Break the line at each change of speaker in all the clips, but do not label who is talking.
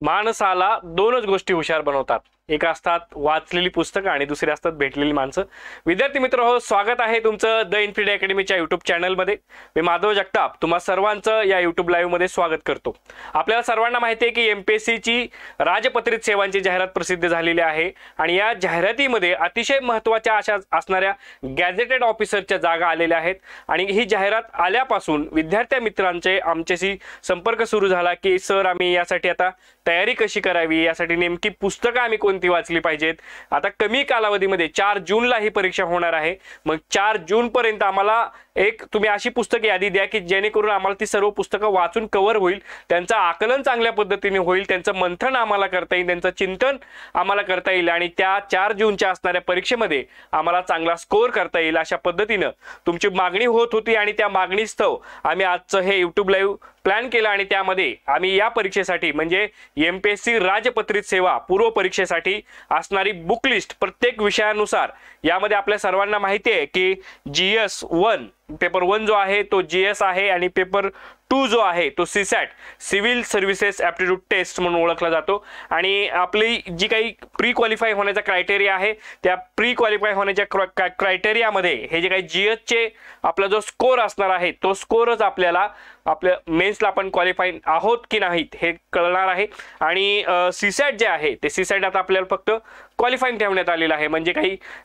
माणसाला दोनच गोष्टी हुशार बनवतात, एक असतात वाचलेली पुस्तकं आणि दुसरी असतात भेटलेली माणसं। विद्यार्थी मित्र हो, स्वागत आहे तुमचं द इन्फिनिटी अकॅडमीच्या यूट्यूब चॅनलमध्ये। मी माधव जगताप तुम्हा सर्वांचं या यूट्यूब लाईव्ह मध्ये स्वागत करतो। आपल्याला सर्वांना माहिती आहे की एमपीएससी ची राजपत्रित सेवांची जाहिरात प्रसिद्ध झालेली आहे आणि या जाहिरातीमध्ये अतिशय महत्त्वाच्या अशा असणाऱ्या गॅझेटेड ऑफिसरच्या जागा आलेल्या आहेत आणि ही जाहिरात आल्यापासून विद्यार्थी मित्रांचे आमच्याशी संपर्क सुरू झाला की सर आम्ही यासाठी आता तयारी कशी करावी, यासाठी नेमकी पुस्तकं आम्ही कोणती वाचली पाहिजेत। आता कमी कालावधीमध्ये 4 जूनला ही परीक्षा होणार आहे, मग 4 जून पर्यंत आम्हाला एक तुम्ही अशी पुस्तक यादी द्या की जेणेकरून आम्हाला ती सर्व पुस्तकं वाचून कव्हर होईल, त्यांचं आकलन चांगल्या पद्धतीने होईल, त्यांचं मंथन आम्हाला करता येईल, त्यांचं चिंतन आम्हाला करता येईल आणि त्या 4 जूनच्या असणाऱ्या परीक्षेमध्ये आम्हाला चांगला स्कोर करता येईल अशा पद्धतीने तुमची मागणी होत होती आणि त्या मागणीस्तव आम्ही आजचं हे यूट्यूब लाईव्ह प्लॅन केला आणि त्यामध्ये आम्ही या परीक्षेसाठी म्हणजे एमपीएससी राजपत्रित सेवा पूर्व परीक्षेसाठी असणारी बुक लिस्ट प्रत्येक विषयानुसार, यामध्ये आपल्या सर्वांना माहिती आहे की जीएस 1 पेपर 1 जो आहे तो जीएस आहे आणि पेपर 2 जो आहे तो CSAT civil services aptitude test म्हणून ओळखला जातो। आणि आपली जी काही प्री क्वालिफाय होण्याचा क्रायटेरिया आहे त्या प्री क्वालिफाय होण्याच्या क्रायटेरियामध्ये हे जे काही जीएसचे आपला जो स्कोर असणार आहे तो स्कोरच आपल्याला आपल्या मेन्सला आपण क्वालिफाय आहोत की नाहीत हे कळणार आहे। आणि सीसॅट जे आहे ते सीसॅट आता आपल्याला फक्त क्वालिफाईंग ठेवण्यात आलेलं आहे, म्हणजे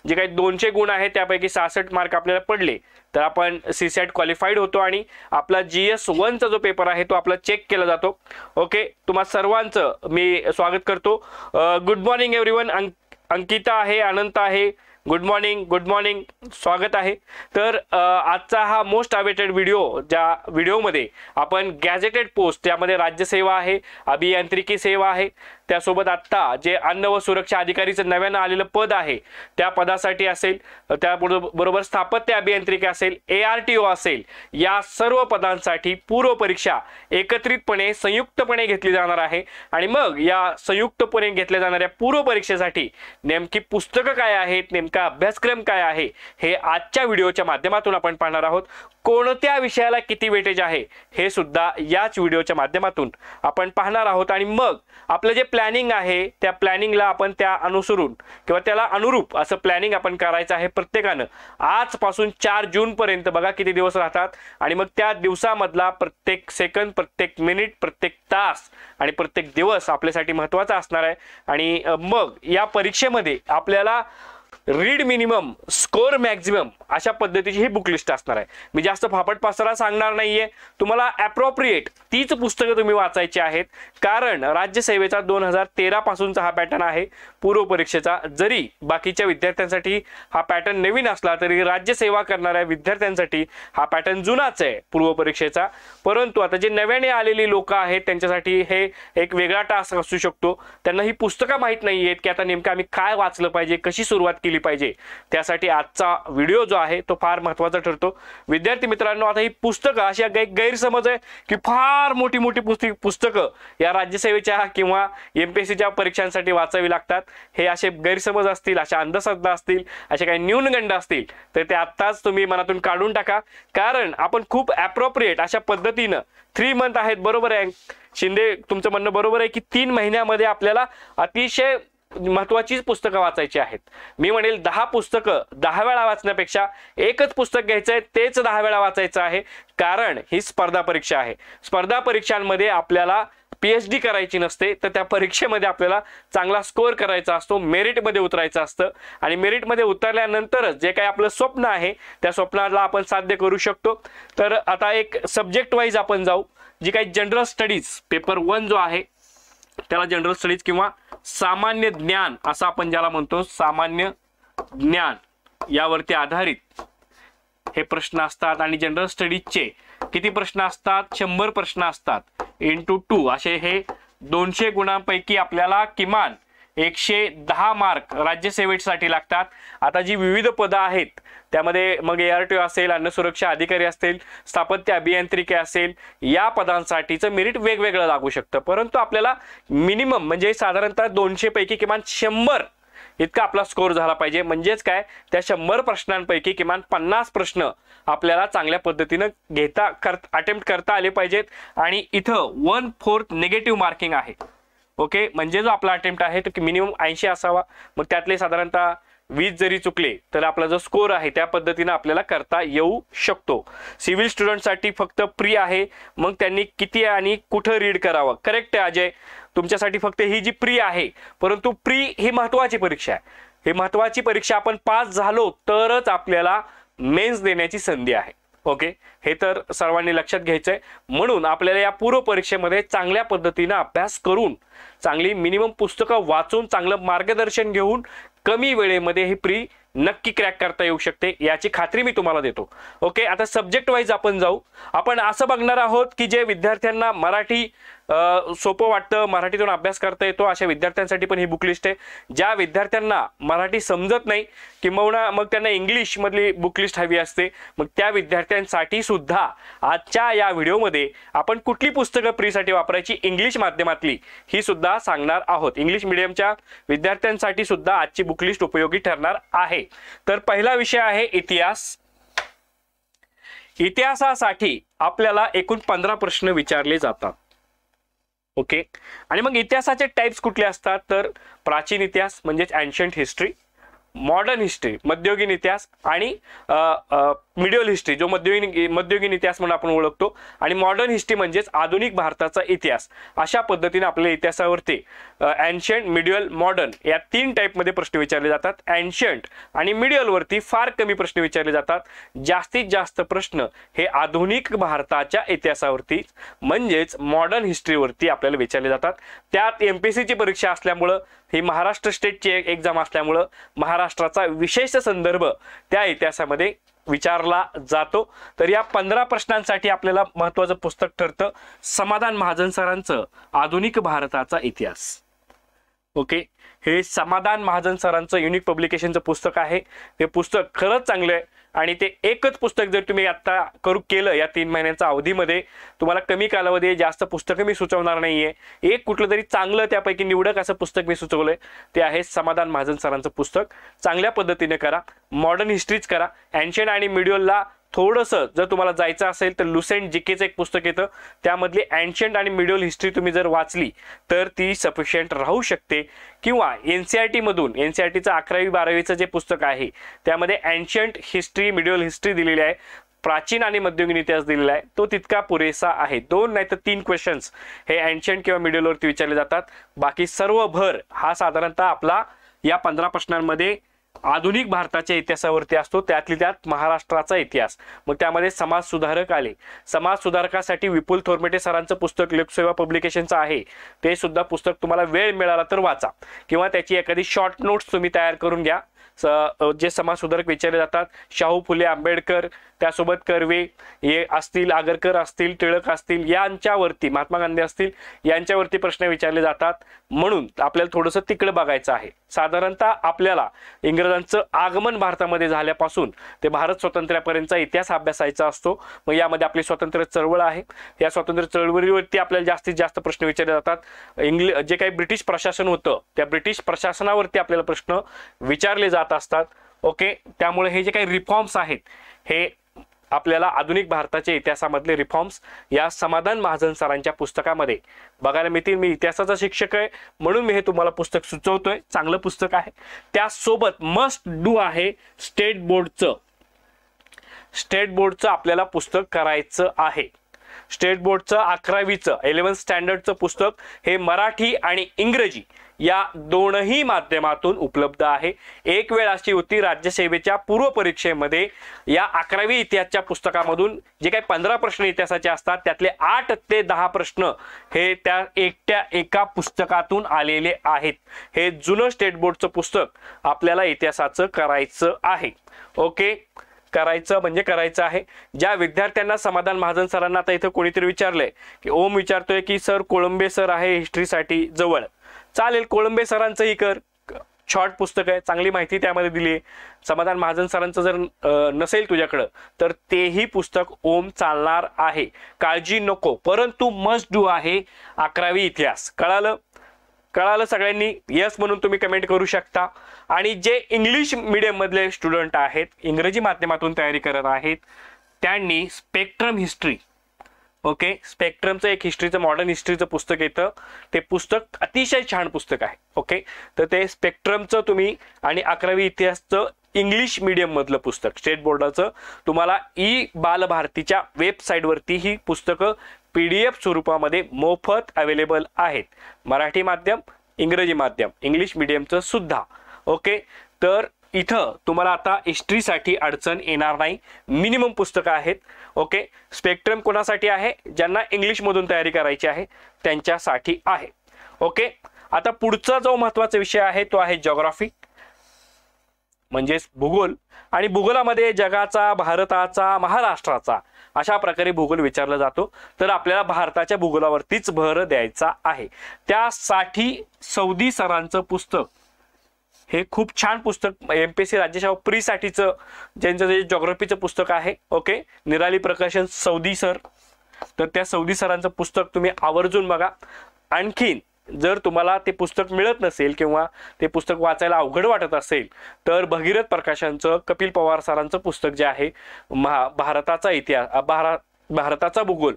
जे काही 200 गुण आहेत त्यापैकी 66 मार्क आपल्याला पडले तर आपण सीसॅट क्वालिफाईड होतो आणि आपला जीएस 1 चा जो पेपर आहे तो आपला चेक केला जातो। ओके, तुम्हा सर्वांचं मी स्वागत करतो। Good morning everyone. अंकिता आहे, अनंत आहे, गुड मॉर्निंग, स्वागत आहे। तर आजचा हा मोस्ट अवेटेड व्हिडिओ, ज्या व्हिडिओमध्ये आपण गॅझेटेड पोस्ट त्यामध्ये राज्यसेवा आहे, अभियांत्रिकी सेवा आहे, त्यासोबत आत्ता जे अन्न व सुरक्षा अधिकारीचं नव्यानं आलेलं पद आहे त्या पदासाठी असेल, त्याबरोबर स्थापत्य अभियांत्रिकी असेल, ARTO असेल, या सर्व पदांसाठी पूर्व परीक्षा एकत्रितपणे संयुक्तपणे घेतली जाणार आहे। आणि मग या संयुक्तपणे घेतल्या जाणाऱ्या पूर्व परीक्षेसाठी नेमकी पुस्तकं काय आहेत, नेमका अभ्यासक्रम काय आहे हे आजच्या व्हिडिओच्या माध्यमातून आपण पाहणार आहोत। कोणत्या विषयाला किती वेटेज आहे हे सुद्धा याच व्हिडिओच्या माध्यमातून आपण पाहणार आहोत आणि मग आपलं जे प्लॅनिंग आहे त्या प्लॅनिंगला आपण त्या अनुसरून किंवा त्याला अनुरूप असं प्लॅनिंग आपण करायचं आहे प्रत्येकानं। आजपासून 4 जून पर्यंत बघा किती दिवस राहतात आणि मग त्या दिवसामधला प्रत्येक सेकंद, प्रत्येक मिनिट, प्रत्येक तास आणि प्रत्येक दिवस आपल्यासाठी महत्त्वाचा असणार आहे। आणि मग या परीक्षेमध्ये आपल्याला रीड मिनिमम स्कोर मॅक्झिमम अशा पद्धतीची ही बुक लिस्ट असणार आहे। मी जास्त फापट पासरा सांगणार नाहीये, तुम्हाला ॲप्रोप्रिएट तीच पुस्तकं तुम्ही वाचायची आहेत, कारण राज्यसेवेचा 2013 पासूनचा हा पॅटर्न आहे पूर्व परीक्षेचा। जरी बाकीच्या विद्यार्थ्यांसाठी हा पॅटर्न नवीन असला तरी राज्यसेवा करणाऱ्या विद्यार्थ्यांसाठी हा पॅटर्न जुनाच आहे पूर्व परीक्षेचा। परंतु आता जे नव्याने आलेली लोक आहेत त्यांच्यासाठी हे एक वेगळा टास्क असू शकतो, त्यांना ही पुस्तकं माहीत नाहीयेत की आता नेमकं आम्ही काय वाचलं पाहिजे, कशी सुरुवात केली पाहिजे। त्यासाठी आजचा व्हिडिओ जो आहे तो फार महत्त्वाचा ठरतो। विद्यार्थी मित्रांनो, आता ही पुस्तकं अशी गैरसमज आहे की फार मोठी पुस्तकं या राज्यसेवेच्या किंवा एमपीएससीच्या परीक्षांसाठी वाचावी लागतात, हे असे गैरसमज असतील, अशा अंधश्रद्धा असतील, असे काही न्यूनगंड असतील तर ते आत्ताच तुम्ही मनातून काढून टाका, कारण आपण खूप ॲप्रोप्रिएट अशा पद्धतीनं 3 मंथ आहेत, बरोबर आहे शिंदे, तुमचं म्हणणं बरोबर आहे की 3 महिन्यामध्ये आपल्याला अतिशय महत्त्वाचीच पुस्तकं वाचायची आहेत। मी म्हणेल 10 पुस्तकं 10 वेळा वाचण्यापेक्षा एकच पुस्तक घ्यायचं आहे, तेच 10 वेळा वाचायचं आहे, कारण ही स्पर्धा परीक्षा आहे। स्पर्धा परीक्षांमध्ये आपल्याला PhD करायची नसते, तर त्या परीक्षेमध्ये आपल्याला चांगला स्कोर करायचा असतो, मेरिटमध्ये उतरायचं असतं आणि मेरिटमध्ये उतरल्यानंतरच जे काही आपलं स्वप्न आहे त्या स्वप्नाला आपण साध्य करू शकतो। तर आता एक सब्जेक्ट वाईज आपण जाऊ, जी काही जनरल स्टडीज पेपर 1 जो आहे त्याला जनरल स्टडीज किंवा सामान्य ज्ञान असं आपण ज्याला म्हणतो, सामान्य ज्ञान यावरती आधारित हे प्रश्न असतात। आणि जनरल स्टडीजचे किती प्रश्न असतात, 100 प्रश्न असतात इंटू 2 असे हे 200 गुणांपैकी आपल्याला किमान 110 मार्क राज्यसेवेसाठी लागतात। आता जी विविध पदं आहेत त्यामध्ये मग ARTO असेल, अन्न सुरक्षा अधिकारी असतील, स्थापत्य अभियांत्रिकी असेल, या पदांसाठीचं मेरिट वेगवेगळं लागू शकतं, परंतु आपल्याला मिनिमम म्हणजे साधारणतः 200 पैकी किमान 100 इतका आपला स्कोर झाला पाहिजे। म्हणजेच काय, त्या 100 प्रश्नांपैकी किमान 50 प्रश्न आपल्याला चांगल्या पद्धतीने अटेम्प्ट करता आले पाहिजेत। आणि इथं 1/4 निगेटिव्ह मार्किंग आहे। ओके, म्हणजे जो आपला अटेम्प्ट आहे तो मिनिमम 80 असावा. मग त्यातले साधारणतः 20 जरी चुकले तर आपला जो स्कोर आहे त्या पद्धतीने आपल्याला करता येऊ शकतो. सिव्हिल स्टुडंटसाठी फक्त प्री आहे. मग त्यांनी किती आणि कुठं रीड करावं, करेक्ट आहे अजय, तुमच्यासाठी फक्त ही जी प्री आहे, परंतु प्री ही महत्त्वाची परीक्षा आहे. ही महत्त्वाची परीक्षा आपण पास झालो तरच आपल्याला मेन्स देण्याची संधी आहे. ओके, हे तर सर्वांनी लक्षात घ्यायचंय. म्हणून आपल्याला या पूर्व परीक्षेमध्ये चांगल्या पद्धतीने अभ्यास करून, चांगली मिनिमम पुस्तकं वाचून, चांगलं मार्गदर्शन घेऊन कमी वेळेमध्ये ही प्री नक्की क्रॅक करता येऊ शकते, याची खात्री मी तुम्हाला देतो. ओके, आता सब्जेक्ट वाईज आपण जाऊ. आपण असं बघणार आहोत की जे विद्यार्थ्यांना मराठी सोपं वाटतं, मराठीतून अभ्यास करता येतो, अशा विद्यार्थ्यांसाठी पण ही बुक लिस्ट आहे. ज्या विद्यार्थ्यांना मराठी समजत नाही किंवा मग त्यांना इंग्लिश मधली बुक लिस्ट हवी असते, मग त्या विद्यार्थ्यांसाठी सुद्धा आजच्या या व्हिडिओमध्ये आपण कुठली पुस्तकं प्रीसाठी वापरायची इंग्लिश माध्यमातली ही सुद्धा सांगणार आहोत. इंग्लिश मीडियमच्या विद्यार्थ्यांसाठी सुद्धा आजची बुक लिस्ट उपयोगी ठरणार आहे. तर पहिला विषय आहे इतिहास. इतिहासासाठी आपल्याला एकूण 15 प्रश्न विचारले जातात. ओके, आणि मग इतिहासाचे टाइप्स कुठले असतात तर प्राचीन इतिहास म्हणजेच एन्शंट हिस्ट्री, मॉडर्न हिस्ट्री मध्ययुगीन इतिहास, आणि मिडियल हिस्ट्री जो मध्ययुगीन इतिहास म्हणून आपण ओळखतो, आणि मॉडर्न हिस्ट्री म्हणजेच आधुनिक भारताचा इतिहास. अशा पद्धतीने आपल्या इतिहासावरती एन्शंट, मिडियल, मॉडर्न या 3 टाइपमध्ये प्रश्न विचारले जातात. एन्शंट आणि मिडियल वरती फार कमी प्रश्न विचारले जातात. जास्तीत जास्त प्रश्न हे आधुनिक भारताच्या इतिहासावरती म्हणजेच मॉडर्न हिस्ट्रीवरती आपल्याला विचारले जातात. त्यात MPSCची परीक्षा असल्यामुळं, ही महाराष्ट्र स्टेटची एक्झाम असल्यामुळं महाराष्ट्राचा विशेष संदर्भ त्या इतिहासामध्ये विचारला जातो. तर या 15 प्रश्नांसाठी आपल्याला महत्त्वाचं पुस्तक ठरतं समाधान महाजन सरांचं आधुनिक भारताचा इतिहास. ओके, हे समाधान महाजन सरांचं युनिक पब्लिकेशनचं पुस्तक आहे. हे पुस्तक खरंच चांगलं आहे आणि ते एकच पुस्तक जर तुम्ही आता केलं या 3 महिन्यांच्या अवधीमध्ये, तुम्हाला कमी कालावधी जास्त पुस्तकं मी सुचवणार नाहीये. एक कुठलं तरी चांगलं त्यापैकी निवडक असं पुस्तक मी सुचवलंय, ते आहे समाधान महाजन सरांचं पुस्तक. चांगल्या पद्धतीने करा, मॉडर्न हिस्ट्रीच करा. एन्शंट आणि मिडियलला थोडंसं जर तुम्हाला जायचं असेल तर लुसेंट जीकेचं एक पुस्तक येतं, त्यामधली एन्शंट आणि मिडियल हिस्ट्री तुम्ही जर वाचली तर ती सफिशियंट राहू शकते. किंवा NCERT मधून, NCERTचं 11वी-12वीचं जे पुस्तक आहे त्यामध्ये एन्शंट हिस्ट्री, मिडियल हिस्ट्री दिलेली आहे, प्राचीन आणि मध्ययुगीन इतिहास दिलेला आहे, तो तितका पुरेसा आहे. 2 नाही तर 3 क्वेश्चन्स हे एन्शंट किंवा मिडियलवरती विचारले जातात. बाकी सर्व भर हा साधारणतः आपला या 15 प्रश्नांमध्ये आधुनिक भारताच्या इतिहासावरती असतो, त्यातली त्यात महाराष्ट्राचा इतिहास. मग त्यामध्ये समाज सुधारक आले. समाज सुधारकासाठी विपुल थोरमेटे सरांचं पुस्तक लोकसेवा पब्लिकेशनचं आहे, ते सुद्धा पुस्तक तुम्हाला वेळ मिळाला तर वाचा, किंवा त्याची एखादी शॉर्ट नोट्स तुम्ही तयार करून घ्या. जे समाज सुधारक विचारले जातात, शाहू फुले आंबेडकर, त्यासोबत कर्वे हे असतील, आगरकर असतील, टिळक असतील, यांच्यावरती, महात्मा गांधी असतील, यांच्यावरती प्रश्न विचारले जातात. म्हणून आपल्याला थोडंसं तिकडे बघायचं आहे. साधारणतः आपल्याला इंग्रजांचं आगमन भारतामध्ये झाल्यापासून ते भारत स्वातंत्र्यापर्यंतचा इतिहास अभ्यासायचा असतो. मग यामध्ये आपली स्वातंत्र्य चळवळ आहे, या स्वातंत्र्य चळवळीवरती आपल्याला जास्तीत जास्त प्रश्न विचारले जातात. जे काही ब्रिटिश प्रशासन होतं त्या ब्रिटिश प्रशासनावरती आपल्याला प्रश्न विचारले जात असतात. ओके, त्यामुळे हे जे काही रिफॉर्म्स आहेत हे आपल्याला आधुनिक भारताच्या इतिहासामधले रिफॉर्म्स या समाधान महाजन सरांच्या पुस्तकामध्ये बघायला मिळतील. मी इतिहासाचा शिक्षक आहे म्हणून मी हे तुम्हाला पुस्तक सुचवतोय, चांगलं पुस्तक आहे. त्यासोबत मस्ट डू आहे स्टेट बोर्डचं आपल्याला पुस्तक करायचं आहे. स्टेट बोर्डचं 11वीचं 11th स्टँडर्डचं पुस्तक हे मराठी आणि इंग्रजी या दोनही माध्यमातून उपलब्ध आहे. एक वेळ अशी होती राज्यसेवेच्या पूर्व परीक्षेमध्ये या 11वी इतिहासच्या पुस्तकामधून जे काही 15 प्रश्न इतिहासाचे असतात त्यातले 8 ते 10 प्रश्न हे त्या एका पुस्तकातून आलेले आहेत. हे जुनं स्टेट बोर्डचं पुस्तक आपल्याला इतिहासाचं करायचं आहे. ओके, करायचं म्हणजे करायचं आहे. ज्या विद्यार्थ्यांना समाधान महाजन सरांना आता इथं कोणीतरी विचारलंय की ओम विचारतोय की सर कोळंबे सर आहे हिस्ट्रीसाठी जवळ, चालेल कोळंबे सरांचंही कर, शॉर्ट पुस्तक आहे, चांगली माहिती त्यामध्ये दिली आहे. समाधान महाजन सरांचं जर नसेल तुझ्याकडं तर तेही पुस्तक ओम चालणार आहे, काळजी नको. परंतु मस्ट डू आहे 11वी इतिहास. कळालं सगळ्यांनी? यस म्हणून तुम्ही कमेंट करू शकता. आणि जे इंग्लिश मीडियम मधले स्टुडंट आहेत, इंग्रजी माध्यमातून तयारी करत आहेत, त्यांनी स्पेक्ट्रम हिस्ट्री ओके, स्पेक्ट्रमचं एक हिस्ट्रीचं, मॉडर्न हिस्ट्रीचं पुस्तक येतं. ते पुस्तक अतिशय छान पुस्तक आहे. ओके, तर ते स्पेक्ट्रमचं तुम्ही आणि 11वी इतिहासचं इंग्लिश मीडियम मधलं पुस्तक, स्टेट बोर्डाचं, तुम्हाला ई बालभारतीच्या वेबसाईटवरती ही पुस्तकं PDF स्वरूपामध्ये मोफत अवेलेबल आहेत. मराठी माध्यम, इंग्रजी माध्यम, इंग्लिश मीडियमचं सुद्धा. ओके, तर इथं तुम्हाला आता हिस्ट्रीसाठी अडचण येणार नाही. मिनिमम पुस्तकं आहेत. ओके, स्पेक्ट्रम कोणासाठी आहे? ज्यांना इंग्लिशमधून तयारी करायची आहे त्यांच्यासाठी आहे. ओके, आता पुढचा जो महत्त्वाचा विषय आहे तो आहे जिओग्राफी, म्हणजेच भूगोल. आणि भूगोलामध्ये जगाचा, भारताचा, महाराष्ट्राचा अशा प्रकारे भूगोल विचारला जातो. तर आपल्याला भारताच्या भूगोलावरतीच भर द्यायचा आहे. त्यासाठी सौदी सरांचं पुस्तक हे खूप छान पुस्तक, MPSC राज्यसेवा प्रीसाठीचं ज्यांचं जे जिओग्राफीचं पुस्तक आहे. ओके, निराली प्रकाशन, सौदी सर. तर त्या सौदी सरांचं पुस्तक तुम्ही आवर्जून बघा. आणखीन जर तुम्हाला ते पुस्तक मिळत नसेल किंवा ते पुस्तक वाचायला अवघड वाटत असेल तर भगीरथ प्रकाशनचं, कपिल पवार सरांचं पुस्तक जे आहे भारताचा इतिहास, भारताचा भूगोल,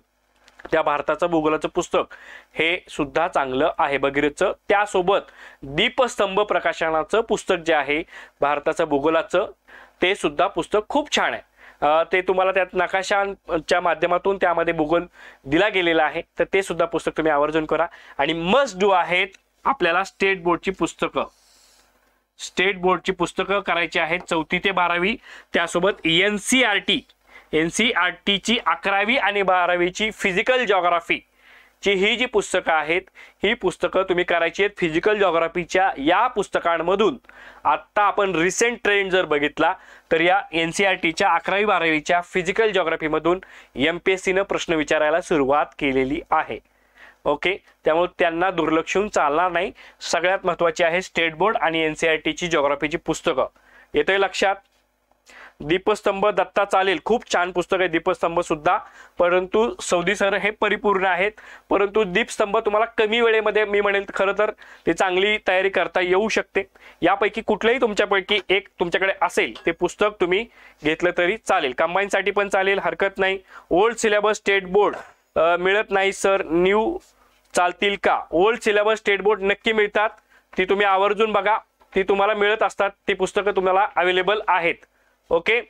त्या भारताचं भूगोलाचं पुस्तक हे सुद्धा चांगलं आहे भगीरथचं. त्यासोबत दीपस्तंभ प्रकाशनाचं पुस्तक जे आहे भारताचं भूगोलाचं, ते सुद्धा पुस्तक खूप छान आहे. ते तुम्हाला त्यात नकाशांच्या माध्यमातून त्यामध्ये भूगोल दिला गेलेला आहे. तर ते सुद्धा पुस्तक तुम्ही आवर्जून करा. आणि मस्ट डू आहेत आपल्याला स्टेट बोर्डची पुस्तकं. स्टेट बोर्डची पुस्तकं करायची आहेत 4थी ते 12वी. त्यासोबत NCERTची 11वी आणि 12वीची फिजिकल जिओग्राफीची ही जी पुस्तकं आहेत, ही पुस्तकं तुम्ही करायची आहेत. फिजिकल जिओग्राफीच्या या पुस्तकांमधून आत्ता आपण रिसेंट ट्रेंड जर बघितला तर या NCERTच्या 11वी 12वीच्या फिजिकल जिओग्राफीमधून MPSCनं प्रश्न विचारायला सुरुवात केलेली आहे. ओके, त्यामुळे त्यांना दुर्लक्षून चालणार नाही. सगळ्यात महत्त्वाची आहे स्टेट बोर्ड आणि NCERTची जिओग्राफीची पुस्तकं. येतंय लक्षात? दीपस्तंभ दत्ता चालेल, खूप छान पुस्तक आहे दीपस्तंभ सुद्धा, परंतु सौदी सर हे परिपूर्ण आहेत. परंतु दीपस्तंभ तुम्हाला कमी वेळेमध्ये, मी म्हणेल खरं तर ते चांगली तयारी करता येऊ शकते. यापैकी कुठलंही तुमच्यापैकी एक तुमच्याकडे असेल ते पुस्तक तुम्ही घेतलं तरी चालेल. कंबाईनसाठी पण चालेल, हरकत नाही. ओल्ड सिलेबस स्टेट बोर्ड मिळत नाही सर, न्यू चालतील का? ओल्ड सिलेबस स्टेट बोर्ड नक्की मिळतात. ती तुम्ही आवर्जून बघा, ती तुम्हाला मिळत असतात. ती पुस्तकं तुम्हाला अवेलेबल आहेत. ओके,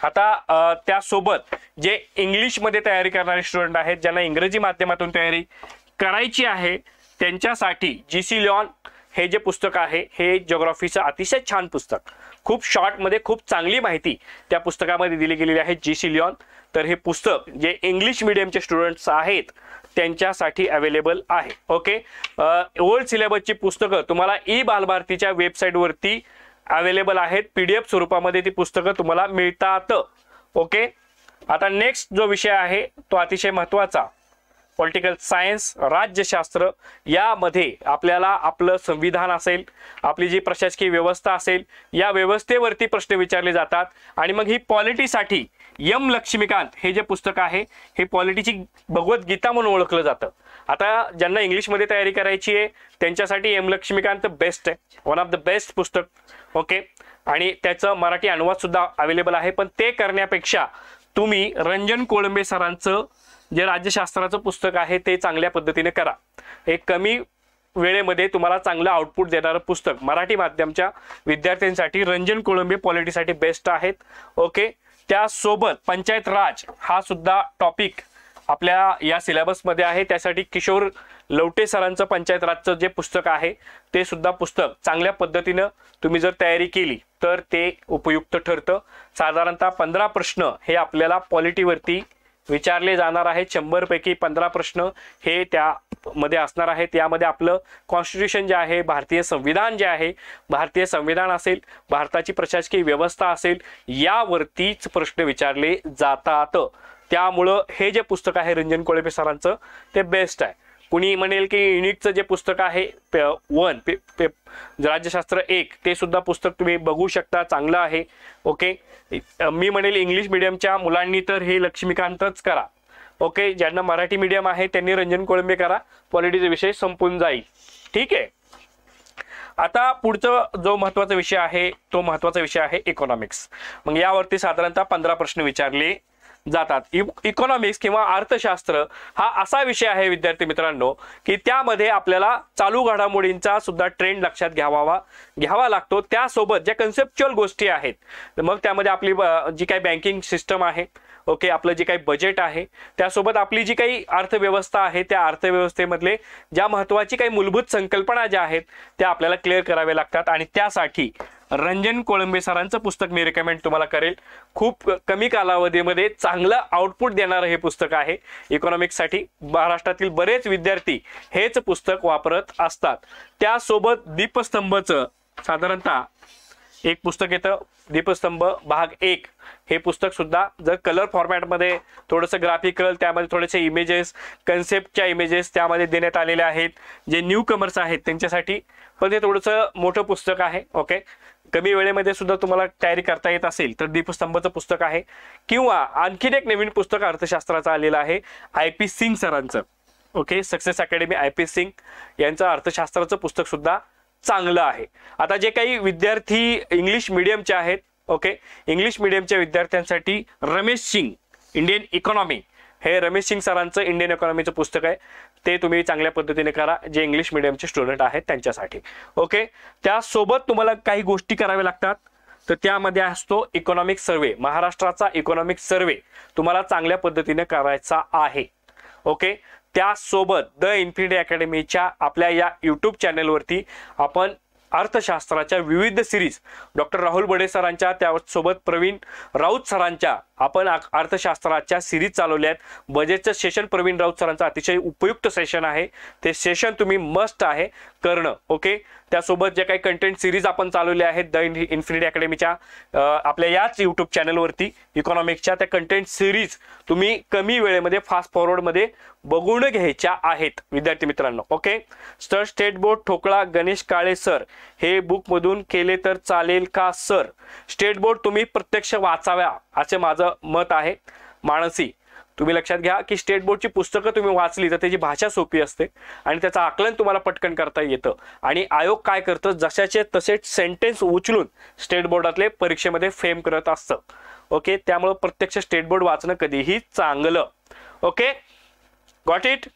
आता त्यासोबत जे इंग्लिशमध्ये तयारी करणारे स्टुडंट आहेत, ज्यांना इंग्रजी माध्यमातून तयारी करायची आहे, त्यांच्यासाठी GC लिऑन हे जे पुस्तक आहे हे जिओग्राफीचं अतिशय छान पुस्तक, खूप शॉर्टमध्ये खूप चांगली माहिती त्या पुस्तकामध्ये दिली गेलेली आहे. GC Lyon. तर हे पुस्तक जे इंग्लिश मीडियमचे स्टुडंट्स आहेत त्यांच्यासाठी अवेलेबल आहे. ओके, ओल्ड सिलेबसची पुस्तकं तुम्हाला ई बालभारतीच्या वेबसाईटवरती अवेलेबल आहेत. PDF स्वरूपामध्ये ती पुस्तकं तुम्हाला मिळतात. ओके, आता नेक्स्ट जो विषय आहे तो अतिशय महत्त्वाचा, पॉलिटिकल सायन्स, राज्यशास्त्र. यामध्ये आपल्याला आपलं संविधान असेल, आपली जी प्रशासकीय व्यवस्था असेल, या व्यवस्थेवरती प्रश्न विचारले जातात. आणि मग ही पॉलिटीसाठी M लक्ष्मीकांत हे जे पुस्तक आहे हे पॉलिटीची भगवद्गीता म्हणून ओळखलं जातं. आता ज्यांना इंग्लिशमध्ये तयारी करायची आहे त्यांच्यासाठी M लक्ष्मीकांत बेस्ट आहे, वन ऑफ द बेस्ट पुस्तक. ओके, आणि त्याचं मराठी अनुवाद सुद्धा अवेलेबल आहे. पण ते करण्यापेक्षा तुम्ही रंजन कोळंबे सरांचं जे राज्यशास्त्राचं पुस्तक आहे ते चांगल्या पद्धतीने करा. एक कमी वेळेमध्ये तुम्हाला चांगलं आउटपुट देणारं पुस्तक मराठी माध्यमच्या विद्यार्थ्यांसाठी रंजन कोळंबे पॉलिटीसाठी बेस्ट आहेत. ओके, त्यासोबत पंचायत राज हा सुद्धा टॉपिक आपल्या या सिलेबसमध्ये आहे. त्यासाठी किशोर लवटे सरांचं पंचायत राजचं जे पुस्तक आहे ते सुद्धा पुस्तक चांगल्या पद्धतीनं तुम्ही जर तयारी केली तर ते उपयुक्त ठरतं. साधारणतः 15 प्रश्न हे आपल्याला पॉलिटीवरती विचारले जाणार आहेत. 100 पैकी 15 प्रश्न हे त्यामध्ये असणार आहेत. यामध्ये आपलं कॉन्स्टिट्यूशन जे आहे, भारतीय संविधान जे आहे, भारतीय संविधान असेल, भारताची प्रशासकीय व्यवस्था असेल, यावरतीच प्रश्न विचारले जातात. त्यामुळं हे जे पुस्तक आहे रंजन कोळंबे सरांचं ते बेस्ट आहे. कुणी म्हणेल की युनिटचं जे पुस्तक आहे राज्यशास्त्र 1 ते सुद्धा पुस्तक तुम्ही बघू शकता, चांगलं आहे. ओके, मी म्हणेल इंग्लिश मीडियमच्या मुलांनी तर हे लक्ष्मीकांतच करा. ओके, ज्यांना मराठी मीडियम आहे त्यांनी रंजन कोळंबे करा, पॉलिटीचा विषय संपून जाईल. ठीक आहे. आता पुढचा जो महत्त्वाचा विषय आहे तो महत्त्वाचा विषय आहे इकॉनॉमिक्स. मग यावरती साधारणतः 15 प्रश्न विचारले जातात। इकॉनॉमिक्स किंवा अर्थशास्त्र हा असा विषय आहे विद्यार्थी मित्रांनो की त्यामध्ये आपल्याला चालू घडामोडींचा सुद्धा ट्रेंड लक्षात घ्यावा लागतो। त्यासोबत ज्या कन्सेप्च्युअल गोष्टी आहेत मग त्यामध्ये आपली जी काही बँकिंग सिस्टम आहे, ओके, आपलं जे काही बजेट आहे, त्यासोबत आपली जी काही अर्थव्यवस्था आहे त्या अर्थव्यवस्थेमधले ज्या महत्त्वाची काही मूलभूत संकल्पना ज्या आहेत त्या आपल्याला क्लिअर कराव्या लागतात। आणि त्यासाठी रंजन कोळंबे सरांचं पुस्तक मी रेकमेंड तुम्हाला करेल। खूप कमी कालावधीमध्ये चांगलं आउटपुट देणारं हे पुस्तक आहे इकॉनॉमिक्ससाठी। महाराष्ट्रातील बरेच विद्यार्थी हेच पुस्तक वापरत असतात। त्यासोबत दीपस्तंभचं साधारणतः एक पुस्तक येतं, दीपस्तंभ भाग 1 हे पुस्तक सुद्धा जर कलर फॉर्मॅटमध्ये थोडंसं ग्राफिकल, त्यामध्ये थोडेसे इमेजेस, कन्सेप्टच्या इमेजेस त्यामध्ये देण्यात आलेले आहेत जे न्यू कमर्स आहेत त्यांच्यासाठी, पण ते थोडंसं मोठं पुस्तक आहे। ओके, कमी वेळेमध्ये सुद्धा तुम्हाला तयारी करता येत असेल तर दीपस्तंभचं पुस्तक आहे। किंवा आणखीन एक नवीन पुस्तक अर्थशास्त्राचं आलेलं आहे IP सिंग सरांचं, okay, success academy IP Singh यांचं अर्थशास्त्राचं पुस्तक सुद्धा चांगलं आहे। आता जे काही विद्यार्थी इंग्लिश मीडियमचे आहेत, ओके, इंग्लिश मीडियमच्या विद्यार्थ्यांसाठी रमेश सिंग इंडियन इकॉनॉमी हे रमेश सिंग सरांचं इंडियन इकॉनॉमीचं पुस्तक आहे, ते तुम्ही चांगल्या पद्धतीने करा जे इंग्लिश मीडियमचे स्टुडंट आहेत त्यांच्यासाठी। ओके, त्यासोबत तुम्हाला काही गोष्टी कराव्या लागतात, तर त्यामध्ये असतो इकॉनॉमिक सर्वे। महाराष्ट्राचा इकॉनॉमिक सर्वे तुम्हाला चांगल्या पद्धतीने करायचा आहे। ओके, त्यासोबत द इन्फिनिटी अकॅडमीच्या आपल्या या यूट्यूब चॅनलवरती आपण अर्थशास्त्राच्या विविध सिरीज डॉक्टर राहुल बडे सरांच्या, त्यासोबत प्रवीण राऊत सरांच्या आपण अर्थशास्त्राच्या सिरीज चालवल्या आहेत। बजेटचं सेशन प्रवीण राऊत सरांचं अतिशय उपयुक्त सेशन आहे, ते सेशन तुम्ही मस्ट आहे करणं। ओके, त्यासोबत जे काही कंटेंट सिरीज आपण चालवले आहेत द इन्फिनिटी अकॅडमीच्या आपल्या याच यूट्यूब चॅनलवरती इकॉनॉमिक्सच्या, त्या कंटेंट सिरीज तुम्ही कमी वेळेमध्ये फास्ट फॉरवर्डमध्ये बघून घ्यायच्या आहेत विद्यार्थी मित्रांनो। ओके, स्टेट बोर्ड ठोकळा गणेश काळे सर हे बुक मधून केले तर चालेल का सर? स्टेट बोर्ड तुम्ही प्रत्यक्ष वाचाव्या असे माझं मत आहे। मानसी, तुम्ही लक्षात घ्या की स्टेट बोर्डची पुस्तकं तुम्ही वाचली तर त्याची भाषा सोपी असते आणि त्याचं आकलन तुम्हाला पटकन करता येतं। आणि आयोग काय करतं, जशाचे तसे सेंटेन्स उचलून स्टेट बोर्डातले परीक्षेमध्ये फेम करत असतं। ओके, त्यामुळे प्रत्यक्ष स्टेट बोर्ड वाचणं कधीही चांगलं। Okay, got it.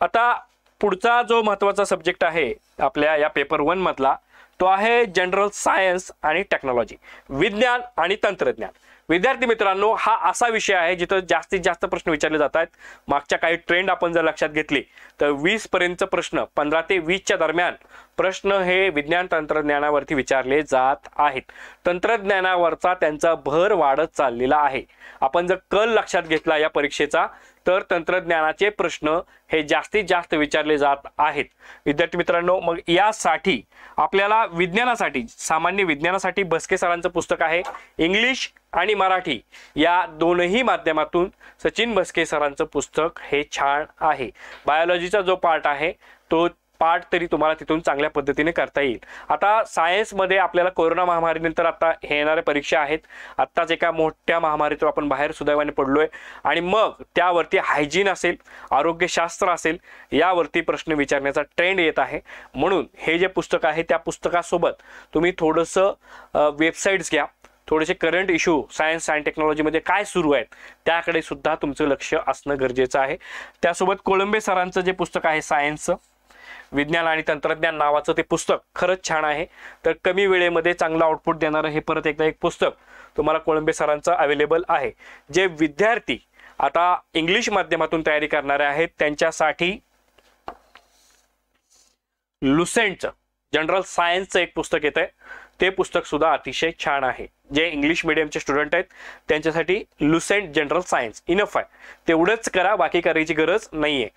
आता पुढचा जो महत्त्वाचा सब्जेक्ट आहे आपल्या या पेपर 1 मधला तो आहे जनरल सायन्स आणि टेक्नॉलॉजी, विज्ञान आणि तंत्रज्ञान। विद्यार्थी मित्रांनो, हा असा विषय आहे जिथं जास्तीत जास्त प्रश्न विचारले जात आहेत। मागच्या काही ट्रेंड आपण जर लक्षात घेतले तर 20 पर्यंतचे प्रश्न, 15 ते 20च्या दरम्यान प्रश्न हे विज्ञान तंत्रज्ञानावरती विचारले जात आहेत। तंत्रज्ञानावरचा त्यांचा भर वाढत चाललेला आहे। आपण जर कल लक्षात घेतला या परीक्षेचा तर तंत्रज्ञानाचे प्रश्न हे जास्तीत जास्त विचारले जात आहेत विद्यार्थी मित्रांनो। मग यासाठी आपल्याला विज्ञानासाठी, सामान्य विज्ञानासाठी बस्के सरांचं पुस्तक आहे इंग्लिश आणि मराठी या दोनही माध्यमातून सचिन बस्के सरांचं पुस्तक हे छान आहे। बायोलॉजीचा जो पार्ट आहे तो पार्ट तरी तुम्हाला तिथून चांगल्या पद्धतीने करता येईल। आता सायन्समध्ये आपल्याला कोरोना महामारीनंतर आता हे येणाऱ्या परीक्षा आहेत। आत्ताच एका मोठ्या महामारीतून आपण बाहेर सुदैवाने पडलोय आणि मग त्यावरती हायजीन असेल, आरोग्यशास्त्र असेल यावरती प्रश्न विचारण्याचा ट्रेंड येत आहे। म्हणून हे जे पुस्तक आहे त्या पुस्तकासोबत तुम्ही थोडंसं वेबसाईट्स घ्या, थोडेसे करंट इश्यू सायन्स आणि टेक्नॉलॉजीमध्ये काय सुरू आहेत त्याकडे सुद्धा तुमचं लक्ष असणं गरजेचं आहे। त्यासोबत कोळंबे सरांचं जे पुस्तक आहे सायन्सचं विज्ञान आणि तंत्रज्ञान नावाचं ते पुस्तक खरंच छान आहे। तर कमी वेळेमध्ये चांगलं आउटपुट देणारं हे परत एकदा एक पुस्तक तुम्हाला कोळंबे सरांचं अवेलेबल आहे। जे विद्यार्थी आता इंग्लिश माध्यमातून तयारी करणारे आहेत त्यांच्यासाठी लुसेंटचं जनरल सायन्सचं एक पुस्तक येतंय, ते पुस्तक सुद्धा अतिशय छान आहे। जे इंग्लिश मीडियमचे स्टुडंट आहेत त्यांच्यासाठी लुसेंट जनरल सायन्स इनफ आहे, तेवढंच करा, बाकी करायची गरज नाहीये।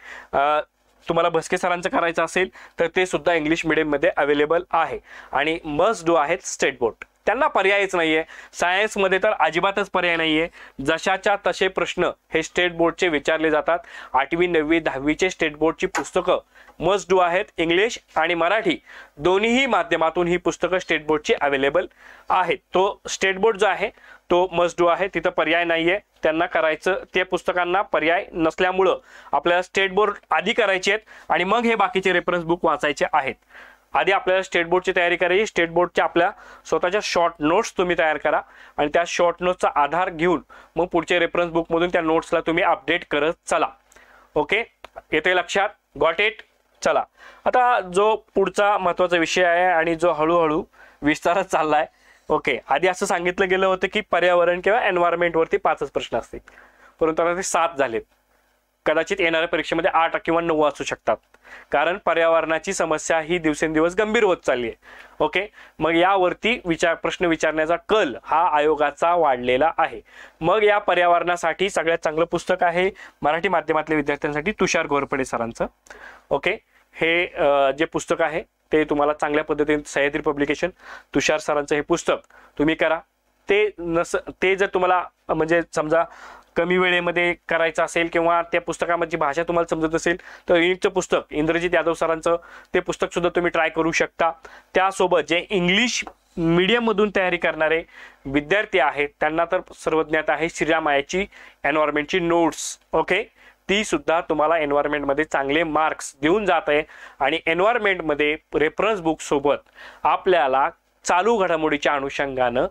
तुम्हाला बस्के सरांचं करायचं असेल तर ते सुद्धा इंग्लिश मीडियम मध्ये अवेलेबल आहे। आणि मस्ट डू आहेत स्टेट बोर्ड, त्यांना पर्यायच नाहीये। सायन्समध्ये तर अजिबातच पर्याय नाहीये, जशाच्या तसे प्रश्न हे स्टेट बोर्डचे विचारले जातात। 8वी 9वी 10वीचे स्टेट बोर्डची पुस्तकं मस्ट डू आहेत, इंग्लिश आणि मराठी दोन्हीही माध्यमातून ही पुस्तकं स्टेट बोर्डची अवेलेबल आहेत। तो स्टेट बोर्ड जो आहे तो मस्ट डू आहे, तिथं पर्याय नाहीये त्यांना करायचं। ते पुस्तकांना पर्याय नसल्यामुळं आपल्याला स्टेट बोर्ड आधी करायचे आहेत आणि मग हे बाकीचे रेफरन्स बुक वाचायचे आहेत। आधी आपल्याला स्टेट बोर्डची तयारी करायची, स्टेट बोर्डच्या आपल्या स्वतःच्या शॉर्ट नोट्स तुम्ही तयार करा आणि त्या शॉर्ट नोट्सचा आधार घेऊन मग पुढचे रेफरन्स बुकमधून त्या नोट्सला तुम्ही अपडेट करत चला. ओके, येते लक्षात? Got it? चला आता जो पुढचा महत्त्वाचा विषय आहे आणि जो हळूहळू विस्तारत चाललाय. ओके, आधी असं सांगितलं गेलं होतं की पर्यावरण किंवा एन्व्हायरमेंटवरती 5च प्रश्न असतील, परंतु आता ते 7 झालेत. कदाचित येणाऱ्या परीक्षेमध्ये 8 किंवा 9 असू शकतात, कारण पर्यावरणाची समस्या ही दिवसेंदिवस गंभीर होत चालली आहे. ओके, मग यावरती प्रश्न विचारण्याचा कल हा आयोगाचा वाढलेला आहे. मग या पर्यावरणासाठी सगळ्यात चांगलं पुस्तक आहे मराठी माध्यमातल्या विद्यार्थ्यांसाठी तुषार घोरपडे सरांचं. ओके, हे जे पुस्तक आहे ते तुम्हाला चांगल्या पद्धतीने सह्याद्री पब्लिकेशन तुषार सरांचं हे पुस्तक तुम्ही करा. ते जर तुम्हाला म्हणजे समजा कमी वेळेमध्ये करायचं असेल किंवा त्या पुस्तकामध्ये भाषा तुम्हाला समजत असेल तर इंग्लिशचं पुस्तक इंद्रजित यादव सरांचं ते पुस्तक सुद्धा तुम्ही ट्राय करू शकता. त्यासोबत जे इंग्लिश मीडियममधून तयारी करणारे विद्यार्थी आहेत त्यांना तर सर्वज्ञात आहे श्रीरामायाची एन्व्हायरमेंटची नोट्स. ओके, ती सुद्धा तुम्हाला एन्व्हायरमेंटमध्ये चांगले मार्क्स देऊन जात आहे आणि एन्व्हायरमेंटमध्ये रेफरन्स बुक सोबत आपल्याला चालू घडामोडीच्या अनुषंगानं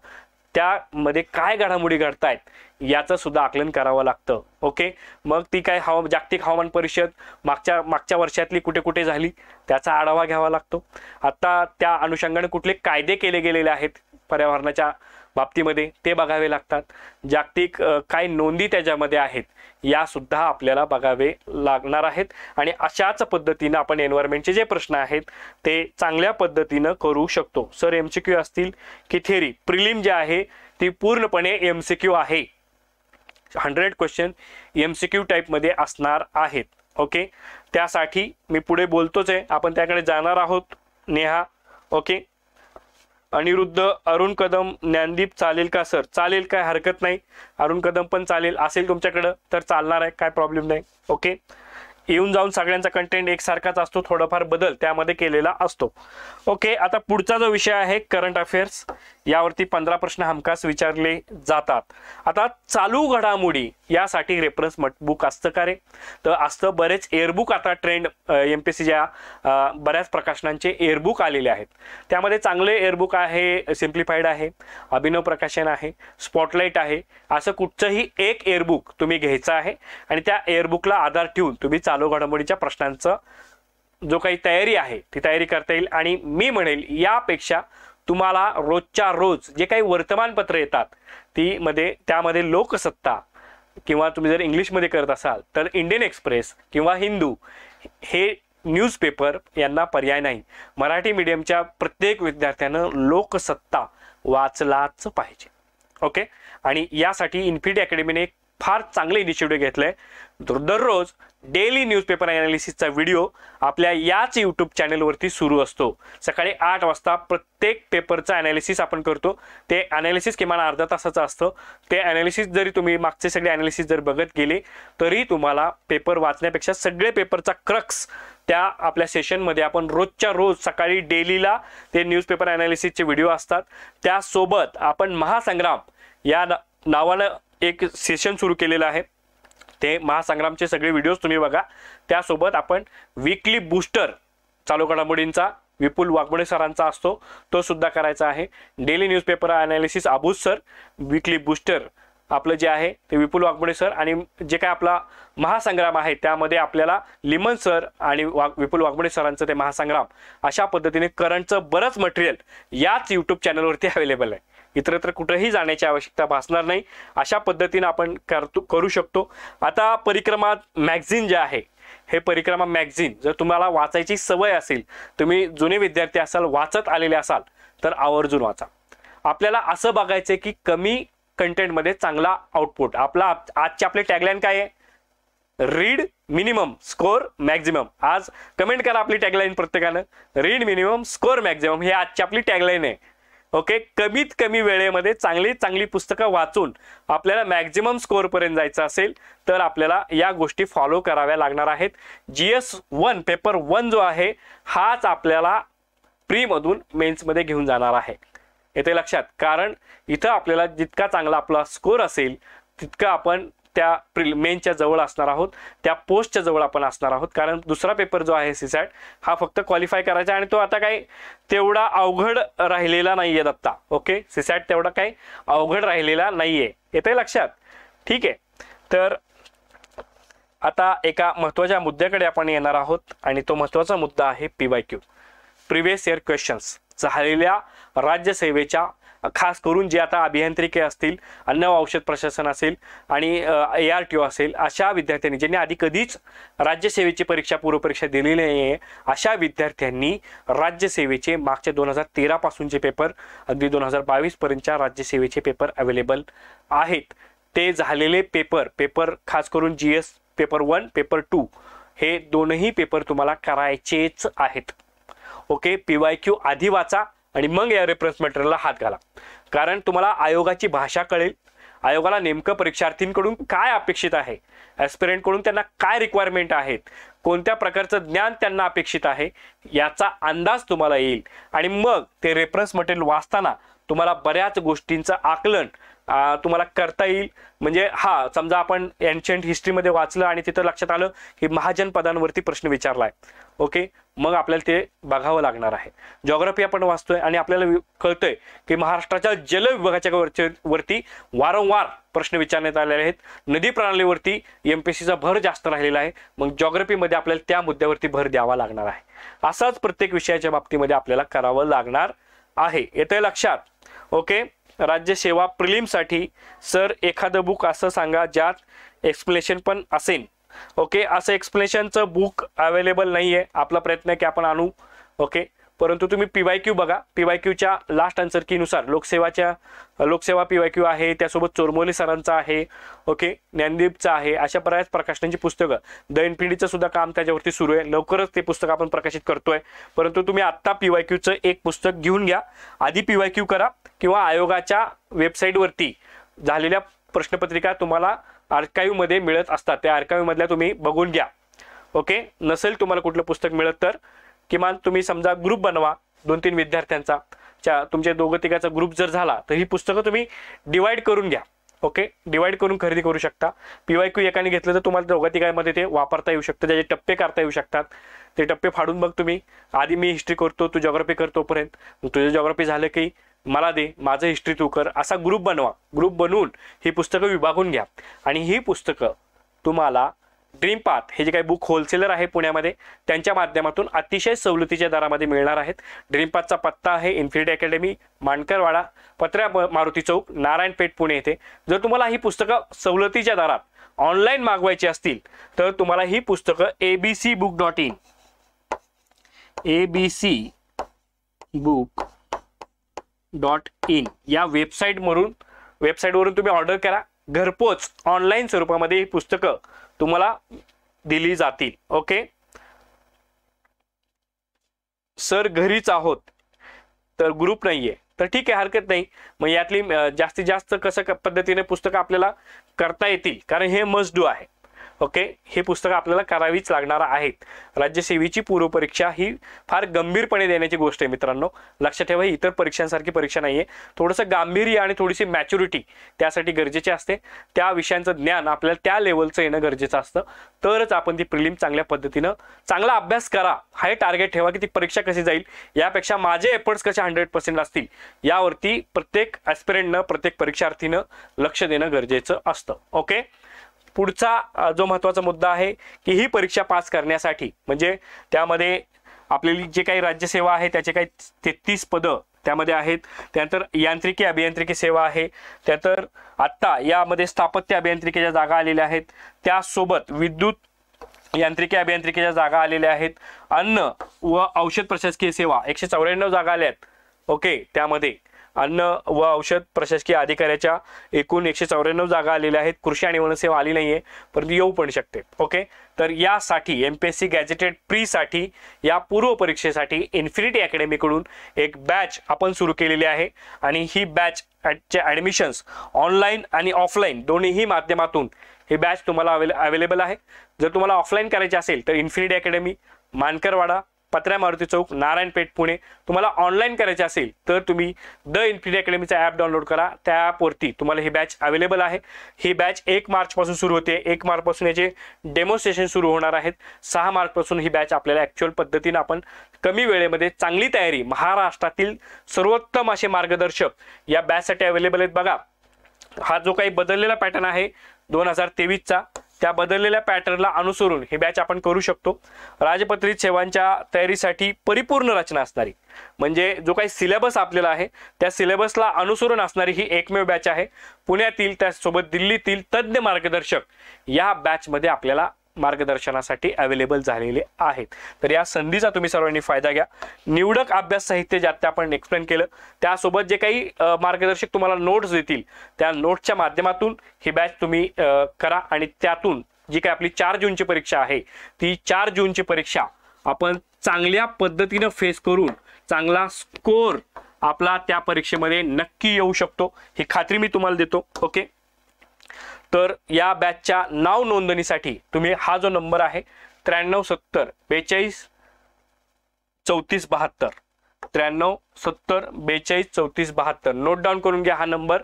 त्यामध्ये काय घडामोडी घडतायत याचं सुद्धा आकलन करावं लागतं. ओके, मग ती काय जागतिक हवामान परिषद मागच्या वर्षातली कुठे कुठे झाली त्याचा आढावा घ्यावा लागतो. आता त्या अनुषंगाने कुठले कायदे केले गेलेले आहेत पर्यावरणाच्या बाबतीमध्ये ते बघावे लागतात. जागतिक काय नोंदी त्याच्यामध्ये आहेत या सुद्धा आपल्याला बघावे लागणार आहेत आणि अशाच पद्धतीनं आपण एन्व्हायरमेंटचे जे प्रश्न आहेत ते चांगल्या पद्धतीनं करू शकतो. सर MCQ असतील की थेरी? प्रिलिम जे आहे ती पूर्णपणे MCQ आहे. 100 क्वेश्चन MCQ टाईपमध्ये असणार आहेत. ओके, त्यासाठी मी पुढे बोलतोच आहे, आपण त्याकडे जाणार आहोत. नेहा, ओके, अनिरुद्ध, अरुण कदम, ज्ञानदीप चालेल का सर? चालेल, काय हरकत नाही. अरुण कदम पण चालेल, असेल तुमच्याकडं तर चालणार आहे, काय प्रॉब्लेम नाही. ओके, येऊन जाऊन सगळ्यांचा कंटेंट एकसारखाच असतो, थोडाफार बदल त्यामध्ये केलेला असतो. ओके, आता पुढचा जो विषय आहे करंट अफेअर्स, यावरती 15 प्रश्न हमखास विचारले जातात. आता चालू घडामोडी यासाठी रेफरन्स बुक असतं का रे? तर असतं. बरेच एअरबुक आता ट्रेंड MPSCच्या बऱ्याच प्रकाशनांचे एअरबुक आलेले आहेत. त्यामध्ये चांगले एअरबुक आहे, सिम्प्लिफाईड आहे, अभिनव प्रकाशन आहे, स्पॉटलाईट आहे. असं कुठचंही एक एअरबुक तुम्ही घ्यायचं आहे आणि त्या एअरबुकला आधार ठेवून तुम्ही चालू घडामोडीच्या प्रश्नांचं जो काही तयारी आहे ती तयारी करता येईल. आणि मी म्हणेल यापेक्षा तुम्हाला रोजच्या रोज जे काही वर्तमानपत्र येतात त्यामध्ये लोकसत्ता किंवा तुम्ही जर इंग्लिशमध्ये करत असाल तर इंडियन एक्सप्रेस किंवा हिंदू हे न्यूजपेपर यांना पर्याय नाही. मराठी मीडियमच्या प्रत्येक विद्यार्थ्यानं लोकसत्ता वाचलाच पाहिजे. ओके, आणि यासाठी इन्फिनिटी अकॅडमीने एक फार चांगले इनिशिएटिव्ह घेतलंय. दररोज डेली न्यूजपेपर अनालिसिसचा व्हिडिओ आपल्या याच यूट्यूब चॅनलवरती सुरू असतो. सकाळी 8 वाजता प्रत्येक पेपरचं अनालिसिस आपण करतो. ते अनालिसिस किमान अर्धा तासाचं असतं. ते अनालिसिस जरी तुम्ही मागचे सगळे अनालिसिस जर बघत गेले तरी तुम्हाला पेपर वाचण्यापेक्षा सगळे पेपरचा क्रक्स त्या आपल्या सेशनमध्ये आपण रोजच्या रोज सकाळी डेलीला ते न्यूजपेपर अनालिसिसचे व्हिडिओ असतात. त्यासोबत आपण महासंग्राम या नावानं एक सेशन सुरू केलेलं आहे. ते महासंग्रामचे सगळे व्हिडिओज तुम्ही बघा. त्यासोबत आपण वीकली बूस्टर चालू घडामोडींचा विपुल वाघमोडे सरांचा असतो, तो सुद्धा करायचा आहे. डेली न्यूजपेपर अनालिसिस अबूज सर, वीकली बूस्टर आपलं जे आहे ते विपुल वाघमोडे सर, आणि जे काय आपला महासंग्राम आहे त्यामध्ये आपल्याला लिमन सर आणि विपुल वाघमोडे सरांचं ते महासंग्राम, अशा पद्धतीने करंटचं बरंच मटेरियल याच यूट्यूब चॅनलवरती अवेलेबल आहे. इतरत्र कुठेही जाण्याची आवश्यकता भासणार नाही. अशा पद्धतीने आपण करू शकतो. आता परिक्रमा मॅगझिन जे आहे हे परिक्रमा मॅगझिन जर तुम्हाला वाचायची सवय असेल, तुम्ही जुने विद्यार्थी असाल, वाचत आलेले असाल तर आवर्जून वाचा. आपल्याला असं बघायचंय की कमी कंटेंटमध्ये चांगला आउटपुट. आजचे आपले टॅगलाईन काय आहे? Read minimum score maximum. आज कमेंट करा आपली टॅगलाईन प्रत्येकानं, रीड मिनिमम स्कोर मॅक्झिमम ही आजची आपली टॅगलाईन आहे. ओके, कमीत कमी वेळेमध्ये चांगली पुस्तकं वाचून आपल्याला मॅक्झिमम स्कोर पर्यंत जायचं असेल तर आपल्याला या गोष्टी फॉलो कराव्या लागणार आहेत. GS1 पेपर 1 जो आहे हाच आपल्याला प्रीमधून मेन्समध्ये घेऊन जाणार आहे. येते लक्षात? कारण इथं आपल्याला जितका चांगला आपला स्कोर असेल तितकं आपण त्या मेनच्या जवळ असणार आहोत, त्या पोस्टच्या जवळ आपण असणार आहोत. कारण दुसरा पेपर जो आहे सीसॅट हा फक्त क्वालिफाय करायचा आणि तो आता काही तेवढा अवघड राहिलेला नाहीये दत्ता. ओके, सीसॅट तेवढा काही अवघड राहिलेला नाहीये, येतंय लक्षात? ठीक आहे. तर आता एका महत्त्वाच्या मुद्द्याकडे आपण येणार आहोत आणि तो महत्त्वाचा मुद्दा आहे PYQ, प्रिव्हियस इयर क्वेश्चन्स. झालेल्या राज्यसेवेच्या, खास करून जे आता अभियांत्रिकी असतील, अन्न व औषध प्रशासन असेल आणि ARTO असेल, अशा विद्यार्थ्यांनी ज्यांनी आधी कधीच राज्यसेवेची परीक्षा पूर्वपरीक्षा दिलेली नाही आहे, अशा विद्यार्थ्यांनी राज्यसेवेचे मागच्या 2013 पासूनचे पेपर अगदी 2022 पर्यंतच्या राज्यसेवेचे पेपर अवेलेबल आहेत. ते झालेले पेपर खास करून GS पेपर 1 पेपर 2 हे दोनही पेपर तुम्हाला करायचेच आहेत. ओके, PYQ आधी वाचा आणि मग या रेफरन्स मटेरियलला हात घाला. कारण तुम्हाला आयोगाची भाषा कळेल, आयोगाला नेमकं परीक्षार्थींकडून काय अपेक्षित आहे, ॲस्पिरंटकडून त्यांना काय रिक्वायरमेंट आहेत, कोणत्या प्रकारचं ज्ञान त्यांना अपेक्षित आहे याचा अंदाज तुम्हाला येईल. आणि मग ते रेफरन्स मटेरियल वाचताना तुम्हाला बऱ्याच गोष्टींचं आकलन तुम्हाला करता येईल. म्हणजे समजा आपण एन्शियंट हिस्ट्रीमध्ये वाचलं आणि तिथं लक्षात आलं की महाजन पदांवरती प्रश्न विचारलाय. ओके, मग आपल्याला ते बघावं लागणार आहे. जॉग्राफी आपण वाचतोय आणि आपल्याला कळतंय की महाराष्ट्राच्या जल विभागाच्या वरती वारंवार प्रश्न विचारण्यात आलेले आहेत. नदी प्रणालीवरती MPSCचा भर जास्त राहिलेला आहे. मग जॉग्राफीमध्ये आपल्याला त्या मुद्द्यावरती भर द्यावा लागणार आहे. असाच प्रत्येक विषयाच्या बाबतीमध्ये आपल्याला करावं लागणार आहे. येतंय लक्षात? ओके, राज्यसेवा प्रिलिमसाठी सर एखादं बुक असं सांगा ज्यात एक्सप्लेनेशन पण असेल. ओके, असं एक्सप्लेनेशनचं बुक अवेलेबल नाही आहे. आपला प्रयत्न आहे की आपण आणू. ओके, परंतु तुम्ही PYQ बघा. PYQच्या लास्ट आन्सर कीनुसार लोकसेवा PYQ आहे, त्यासोबत चोरमोली सरांचा आहे. ओके, ज्ञानदीपचा आहे. अशा बऱ्याच प्रकाशनांची पुस्तकं, द NPDचं सुद्धा काम त्याच्यावरती सुरू आहे. लवकरच ते पुस्तक आपण प्रकाशित करतोय. परंतु तुम्ही आत्ता PYQचं एक पुस्तक घेऊन घ्या. आधी PYQ करा किंवा आयोगाच्या वेबसाईटवरती झालेल्या प्रश्नपत्रिका तुम्हाला आर्काईव्हमध्ये मिळत असतात, त्या आर्काईव्हमधल्या तुम्ही बघून घ्या. ओके, नसेल तुम्हाला कुठलं पुस्तक मिळत तर किमान तुम्ही समजा ग्रुप बनवा 2-3 विद्यार्थ्यांचा. तुमच्या 2-3 ग्रुप जर झाला तर ही पुस्तकं तुम्ही डिवाइड करून घ्या. ओके, डिवाइड करून खरेदी करू शकता. PYQ एकाने घेतलं तर तुम्हाला 2-3 ते वापरता येऊ शकतं. त्याचे टप्पे करता येऊ शकतात. ते टप्पे फाडून मग तुम्ही आधी मी हिस्ट्री करतो, तू जॉग्राफी करतो, पर्यंत तुझं जॉग्राफी झालं की मला दे, माझं हिस्ट्री तू कर, असा ग्रुप बनवा. ग्रुप बनवून ही पुस्तकं विभागून घ्या आणि ही पुस्तकं तुम्हाला ड्रीम पाथ हे जे काही बुक होलसेलर आहे पुण्यामध्ये त्यांच्या माध्यमातून अतिशय सवलतीच्या दरामध्ये मिळणार आहेत. ड्रीम पाथचा पत्ता आहे इन्फिनिटी अकॅडमी, मानकरवाडा, पत्र्या मारुती चौक, नारायणपेठ, पुणे येथे. जर तुम्हाला ही पुस्तकं सवलतीच्या दरात ऑनलाईन मागवायची असतील तर तुम्हाला ही पुस्तकं abcbook.in abcbook.in या वेबसाईटवरून तुम्ही ऑर्डर करा. घरपोच ऑनलाईन स्वरूपामध्ये ही पुस्तकं तुम्हाला दिली जातील. ओके सर, घरीच आहोत तर ग्रुप नाहीये तर ठीक आहे, हरकत नाही. मग यातली जास्तीत जास्त कसं पद्धतीने पुस्तकं आपल्याला करता येतील, कारण हे मस्ट डू आहे. ओके, हे पुस्तक आपल्याला करावीच लागणार आहेत. राज्यसेवेची पूर्वपरीक्षा ही फार गंभीरपणे देण्याची गोष्ट आहे मित्रांनो. लक्षात ठेवा, ही इतर परीक्षांसारखी परीक्षा नाहीये. थोडंसं गांभीर्य आणि थोडीशी मॅच्युरिटी त्यासाठी गरजेची असते. त्या विषयांचं ज्ञान आपल्याला त्या लेवलचं येणं गरजेचं असतं. तरच आपण ती प्रिलिम चांगल्या पद्धतीनं चांगला अभ्यास करा. हे टार्गेट ठेवा की ती परीक्षा कशी जाईल, यापेक्षा माझे एफर्ट्स कसे 100% असतील यावरती प्रत्येक ॲस्पिरंटनं, प्रत्येक परीक्षार्थीनं लक्ष देणं गरजेचं असतं. ओके, पुढचा जो महत्त्वाचा मुद्दा आहे की ही परीक्षा पास करण्यासाठी म्हणजे त्यामध्ये आपली जे काही राज्यसेवा आहे त्याचे काही 33 पदं त्यामध्ये आहेत. त्यानंतर यांत्रिकी अभियांत्रिकी सेवा आहे. त्यानंतर आत्ता यामध्ये स्थापत्य अभियांत्रिकीच्या जागा आलेल्या आहेत. त्यासोबत विद्युत यांत्रिकी अभियांत्रिकीच्या जागा आलेल्या आहेत. अन्न व औषध प्रशासकीय सेवा 194 जागा आल्या आहेत. ओके, त्यामध्ये अन्न व औषध प्रशासकीय अधिकाऱ्याच्या एकूण 194 जागा आलेल्या आहेत. कृषी आणि वनसेवा आली नाहीये, परंतु येऊ पण शकते. ओके, तर यासाठी MPSC गॅजेटेड प्रीसाठी या पूर्व परीक्षेसाठी इन्फिनिटी अकॅडमीकडून एक बॅच आपण सुरू केलेली आहे आणि ही बॅचचे ॲडमिशन्स ऑनलाईन आणि ऑफलाईन दोन्हीही माध्यमातून ही बॅच तुम्हाला अवेलेबल आहे. जर तुम्हाला ऑफलाईन करायची असेल तर इन्फिनिटी अकॅडमी, मानकरवाडा, पत्र्या मारुती चौक, नारायणपेठ, पुणे. तुम्हाला ऑनलाईन करायचे असेल तर तुम्ही द इन्फिनिटी अकॅडमीचा ॲप डाउनलोड करा. त्या ॲपवरती तुम्हाला ही बॅच अवेलेबल आहे. ही बॅच 1 मार्चपासून सुरू होते. 1 मार्चपासून याचे डेमॉन्स्ट्रेशन सुरू होणार आहेत. 6 मार्चपासून ही बॅच आपल्याला ॲक्च्युअल पद्धतीने आपण कमी वेळेमध्ये चांगली तयारी, महाराष्ट्रातील सर्वोत्तम असे मार्गदर्शक या बॅचसाठी अवेलेबल आहेत. बघा, हा जो काही बदललेला पॅटर्न आहे 2023चा, त्या बदललेल्या पॅटर्नला अनुसरून ही बॅच आपण करू शकतो. राजपत्रित सेवांच्या तयारीसाठी परिपूर्ण रचना असणारी, म्हणजे जो काही सिलेबस आपल्याला आहे त्या सिलेबसला अनुसरून असणारी ही एकमेव बॅच आहे. पुण्यातील त्यासोबत दिल्लीतील तज्ज्ञ मार्गदर्शक या बॅचमध्ये आपल्याला मार्गदर्शनासाठी अवेलेबल झालेले आहेत. तर या संधीचा तुम्ही सर्वांनी फायदा घ्या. निवडक अभ्यास साहित्य ज्यात आपण एक्सप्लेन केलं, त्यासोबत जे काही मार्गदर्शक तुम्हाला नोट्स देतील त्या नोट्सच्या माध्यमातून ही बॅच तुम्ही करा. आणि त्यातून जी काही आपली 4 जूनची परीक्षा आहे ती 4 जूनची परीक्षा आपण चांगल्या पद्धतीनं फेस करून चांगला स्कोर आपला त्या परीक्षेमध्ये नक्की येऊ शकतो, ही खात्री मी तुम्हाला देतो. ओके, तर या बॅचच्या नाव नोंदणीसाठी तुम्ही हा जो नंबर आहे 9370 42 34 72 9370 42 34 72 नोट डाऊन करून घ्या हा नंबर.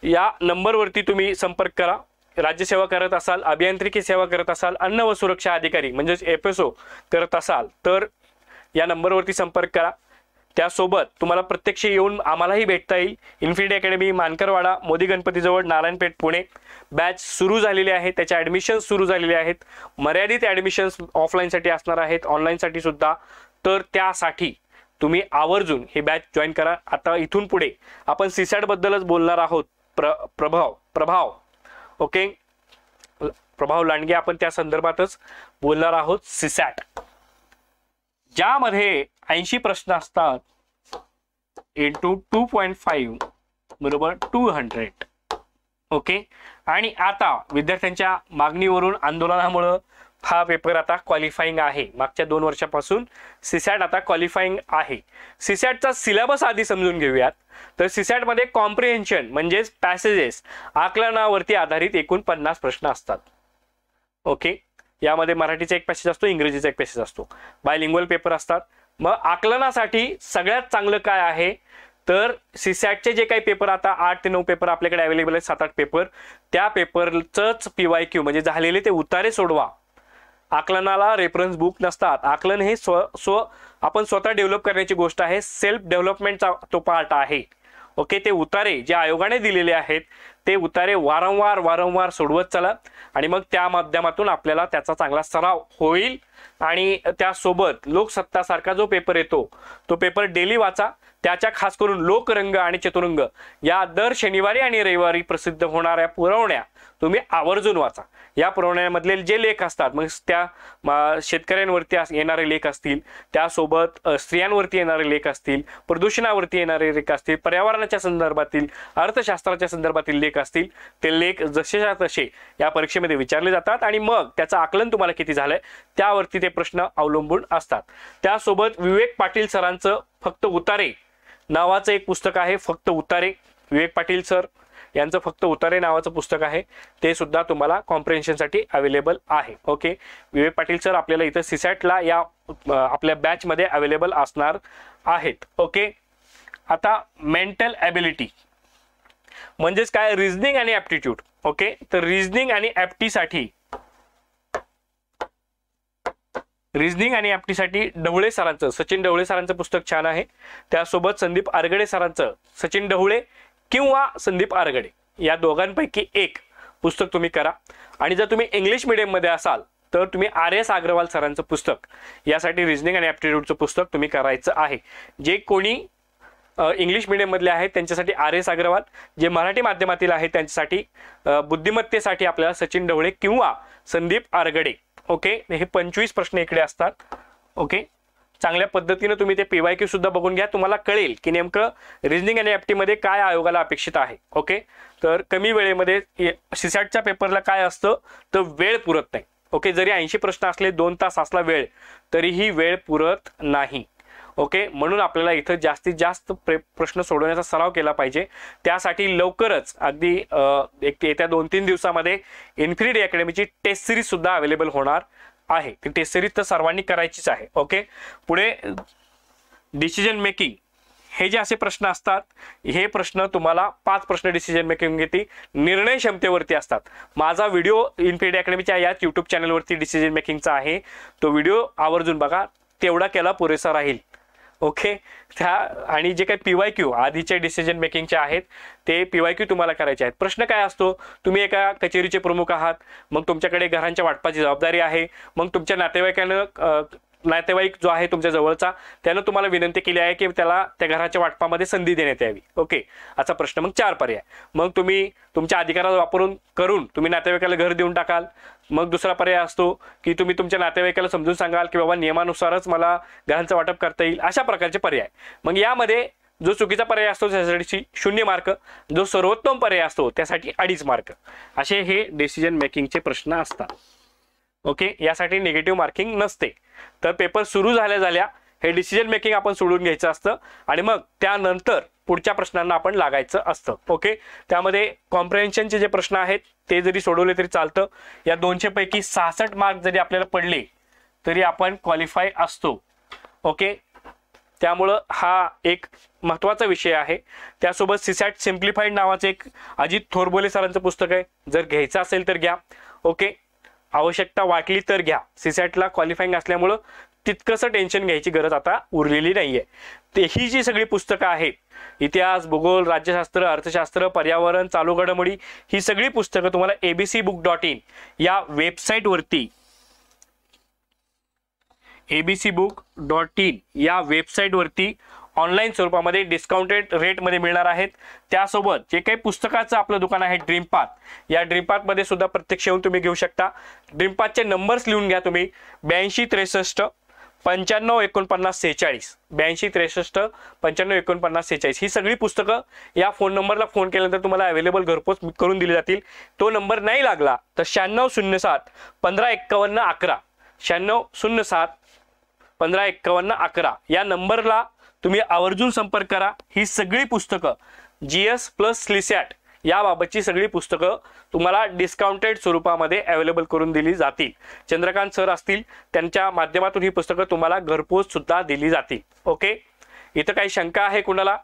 या नंबरवरती तुम्ही संपर्क करा. राज्यसेवा करत असाल, अभियांत्रिकी सेवा करत असाल, अन्न व सुरक्षा अधिकारी म्हणजेच FSO करत असाल तर या नंबरवरती संपर्क करा. त्यासोबत तुम्हाला प्रत्यक्ष येऊन आम्हालाही भेटता येईल. इन्फिनिटी अकॅडमी, मानकरवाडा, मोदी गणपतीजवळ, नारायणपेठ, पुणे. बॅच सुरू झालेली आहे, त्याच्या ॲडमिशन्स सुरू झालेले आहेत. मर्यादित ॲडमिशन्स ऑफलाईनसाठी असणार आहेत, ऑनलाईनसाठी सुद्धा. तर त्यासाठी तुम्ही आवर्जून ही बॅच जॉईन करा. आता इथून पुढे आपण CSAT बद्दलच बोलणार आहोत. प्रभाव ओके, प्रभाव लांडगे आपण त्या संदर्भातच बोलणार आहोत. CSAT ज्यामध्ये 80 प्रश्न असतात इंटू 2.5 बरोबर 200. ओके, आणि आता विद्यार्थ्यांच्या मागणीवरून, आंदोलनामुळे हा पेपर आता क्वालिफाईंग आहे. मागच्या 2 वर्षापासून CSAT आता क्वालिफाईंग आहे. CSATचा सिलेबस आधी समजून घेऊयात. तर CSAT मध्ये कॉम्प्रिहेन्शन म्हणजेच पॅसेजेस, आकलनावरती आधारित एकूण 50 प्रश्न असतात. ओके, यामध्ये मराठीचा एक पॅसेज असतो, इंग्रजीचा एक पॅसेज असतो. बायलिंग्वल पेपर असतात. मग आकलनासाठी सगळ्यात चांगलं काय आहे तर CSATचे जे काही पेपर आता 8 ते 9 पेपर आपल्याकडे अवेलेबल आहेत, 7-8 पेपर, त्या पेपरचंच PYQ म्हणजे झालेले ते उतारे सोडवा. आकलनाला रेफरन्स बुक नसतात. आकलन हे आपण स्वतः डेव्हलप करण्याची गोष्ट आहे. सेल्फ डेव्हलपमेंटचा तो पार्ट आहे. ओके, ते उतारे जे आयोगाने दिलेले आहेत ते उतारे वारंवार सोडवत चला आणि मग त्या माध्यमातून आपल्याला त्याचा चांगला सराव होईल. आणि त्यासोबत लोकसत्तासारखा जो पेपर येतो तो पेपर डेली वाचा. त्याच्या खास करून लोकरंग आणि चतुरंग या दर शनिवारी आणि रविवारी प्रसिद्ध होणाऱ्या पुरवण्या तुम्ही आवर्जून वाचा. या पुरवण्यामधले जे लेख असतात मग त्या शेतकऱ्यांवरती येणारे लेख असतील, त्यासोबत स्त्रियांवरती येणारे लेख असतील, प्रदूषणावरती येणारे लेख असतील, पर्यावरणाच्या संदर्भातील, अर्थशास्त्राच्या संदर्भातील लेख असतील, ते लेख जसेच्या तसे या परीक्षेमध्ये विचारले जातात आणि मग त्याचं आकलन तुम्हाला किती झालंय त्यावरती ते प्रश्न अवलंबून असतात. त्यासोबत विवेक पाटील सरांचं फक्त उतारे नावाचं एक पुस्तक आहे. फक्त उतारे, विवेक पाटील सर यांचं फक्त उतारे नावाचं पुस्तक आहे, ते सुद्धा तुम्हाला कॉम्प्रिहेन्शनसाठी अवेलेबल आहे. ओके, विवेक पाटील सर आपल्याला इथं CSATला या आपल्या बॅचमध्ये अवेलेबल असणार आहेत. ओके, आता मेंटल ॲबिलिटी म्हणजेच काय, रिझनिंग आणि ॲप्टिट्यूड. ओके, तर रिझनिंग आणि ॲप्टीसाठी ढवळे सरांचं, सचिन ढवळे सरांचं पुस्तक छान आहे. त्यासोबत संदीप आरगडे सरांचं सचिन ढवळे किंवा संदीप आरगडे या दोघांपैकी एक पुस्तक तुम्ही करा. आणि जर तुम्ही इंग्लिश मीडियममध्ये असाल तर तुम्ही RS अग्रवाल सरांचं पुस्तक, यासाठी रिझनिंग आणि ॲप्टिट्यूडचं पुस्तक तुम्ही करायचं आहे. जे कोणी इंग्लिश मीडियममधले आहेत त्यांच्यासाठी RS अग्रवाल, जे मराठी माध्यमातील आहेत त्यांच्यासाठी बुद्धिमत्तेसाठी आपल्याला सचिन ढवळे किंवा संदीप आरगडे. ओके, हे 25 प्रश्न इकडे असतात. ओके, चांगल्या पद्धतीने तुम्ही ते PYQ सुद्धा बघून घ्या. तुम्हाला कळेल की नेमकं रिझनिंग आणि FT मध्ये काय आयोगाला अपेक्षित आहे. ओके, तर कमी वेळेमध्ये CSATच्या पेपरला काय असतं तर वेळ पुरत नाही. ओके, जरी 80 प्रश्न असले, 2 तास असला वेळ, तरीही वेळ पुरत नाही. ओके, म्हणून आपल्याला इथं जास्तीत जास्त प्रश्न सोडवण्याचा सराव केला पाहिजे. त्यासाठी लवकरच अगदी येत्या 2-3 दिवसामध्ये इन्फिनिटी अकॅडमीची टेस्ट सिरीज सुद्धा अवेलेबल होणार आहे ती टेस्ट सिरीज तर सर्वांनी करायचीच आहे. ओके, पुढे डिसिजन मेकिंग हे जे असे प्रश्न असतात, हे प्रश्न तुम्हाला 5 प्रश्न डिसिजन मेकिंग घेते निर्णय क्षमतेवरती असतात. माझा व्हिडिओ इन्फिनिटी अकॅडमीच्या याच यूट्यूब चॅनलवरती डिसिजन मेकिंगचा आहे, तो व्हिडिओ आवर्जून बघा, तेवढा केला पुरेसा राहील. ओके, त्या आणि जे काही PYQ आधीचे डिसिजन मेकिंगचे आहेत ते PYQ तुम्हाला करायचे आहेत. प्रश्न काय असतो, तुम्ही एका कचेरीचे प्रमुख आहात, मग तुमच्याकडे घरांच्या वाटपाची जबाबदारी आहे, मग तुमच्या नातेवाईक जो आहे तुमच्या जवळचा त्यानं तुम्हाला विनंती केली आहे की त्याला त्या घराच्या वाटपामध्ये संधी देण्यात यावी. ओके, असा प्रश्न. मग 4 पर्याय. मग तुम्ही तुमच्या अधिकाराचा करून तुम्ही नातेवाईकाला घर देऊन टाकाल. मग दुसरा पर्याय असतो की तुम्ही तुमच्या नातेवाईकाला समजून सांगाल की बाबा नियमानुसारच मला घरांचं वाटप करता येईल. अशा प्रकारचे पर्याय. मग यामध्ये जो चुकीचा पर्याय असतो त्यासाठी 0 मार्क, जो सर्वोत्तम पर्याय असतो त्यासाठी 2.5 मार्क. असे हे डिसिजन मेकिंगचे प्रश्न असतात. ओके, यासाठी निगेटिव्ह मार्किंग नसते. तर पेपर सुरू झाल्या हे डिसिजन मेकिंग आपण सोडून घ्यायचं असतं आणि मग त्यानंतर पुढच्या प्रश्नांना आपण लागायचं असतं. ओके, त्यामध्ये कॉम्प्रिहेन्शनचे जे प्रश्न आहेत ते जरी सोडवले तरी चालतं. या 200 पैकी 66 मार्क जरी आपल्याला पडले तरी आपण क्वालिफाय असतो. ओके, त्यामुळं हा एक महत्त्वाचा विषय आहे. त्यासोबत सीसॅट सिम्प्लिफाईड नावाचं एक अजित थोरबोले सरांचं पुस्तक आहे, जर घ्यायचं असेल तर घ्या. ओके, आवश्यकता वाटली तर घ्या. सीसॅटला क्वालिफाईंग असल्यामुळं तितकंसं टेन्शन घ्यायची गरज आता उरलेली नाहीये. ही जी सगळी पुस्तकं आहेत, इतिहास, भूगोल, राज्यशास्त्र, अर्थशास्त्र, पर्यावरण, चालू घडामोडी, ही सगळी पुस्तकं तुम्हाला abcbook.in या वेबसाईटवरती abcbook.in या वेबसाईटवरती ऑनलाईन स्वरूपामध्ये डिस्काउंटेड रेटमध्ये मिळणार आहेत. त्यासोबत जे काही पुस्तकाचं आपलं दुकान आहे ड्रीमपाथ, या ड्रीमपाथमध्ये सुद्धा प्रत्यक्ष येऊन तुम्ही घेऊ शकता. ड्रीमपाथचे नंबर्स लिहून घ्या तुम्ही, 8263 95 49 46, 8263 95 49 46. ही सगळी पुस्तकं या फोन नंबरला फोन केल्यानंतर तुम्हाला अवेलेबल घरपोच करून दिली जातील. तो नंबर नाही लागला तर 9607 1551 11, 9607 1551 11 या नंबरला तुम्ही आवर्जून संपर्क करा. ही सगळी पुस्तकं GS प्लस लिसॅट याबाबतची सगळी पुस्तकं तुम्हाला डिस्काउंटेड स्वरूपामध्ये अवेलेबल करून दिली जातील. चंद्रकांत सर असतील, त्यांच्या माध्यमातून ही पुस्तकं तुम्हाला घरपोच सुद्धा दिली जातील. ओके, इथं काही शंका आहे कुणाला,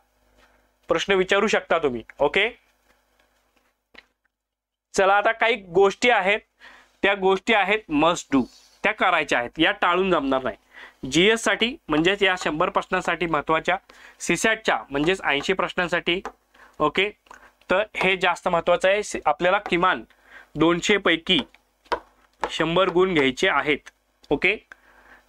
प्रश्न विचारू शकता तुम्ही. ओके, चला आता काही गोष्टी आहेत, त्या गोष्टी आहेत मस्ट डू, त्या करायच्या आहेत, या टाळून जमणार नाही. GS साठी म्हणजेच या 100 प्रश्नांसाठी महत्त्वाच्या, सीसॅटच्या म्हणजेच 80 प्रश्नांसाठी. ओके, तर हे जास्त महत्त्वाचं आहे. आपल्याला किमान 200 पैकी 100 गुण घ्यायचे आहेत. ओके,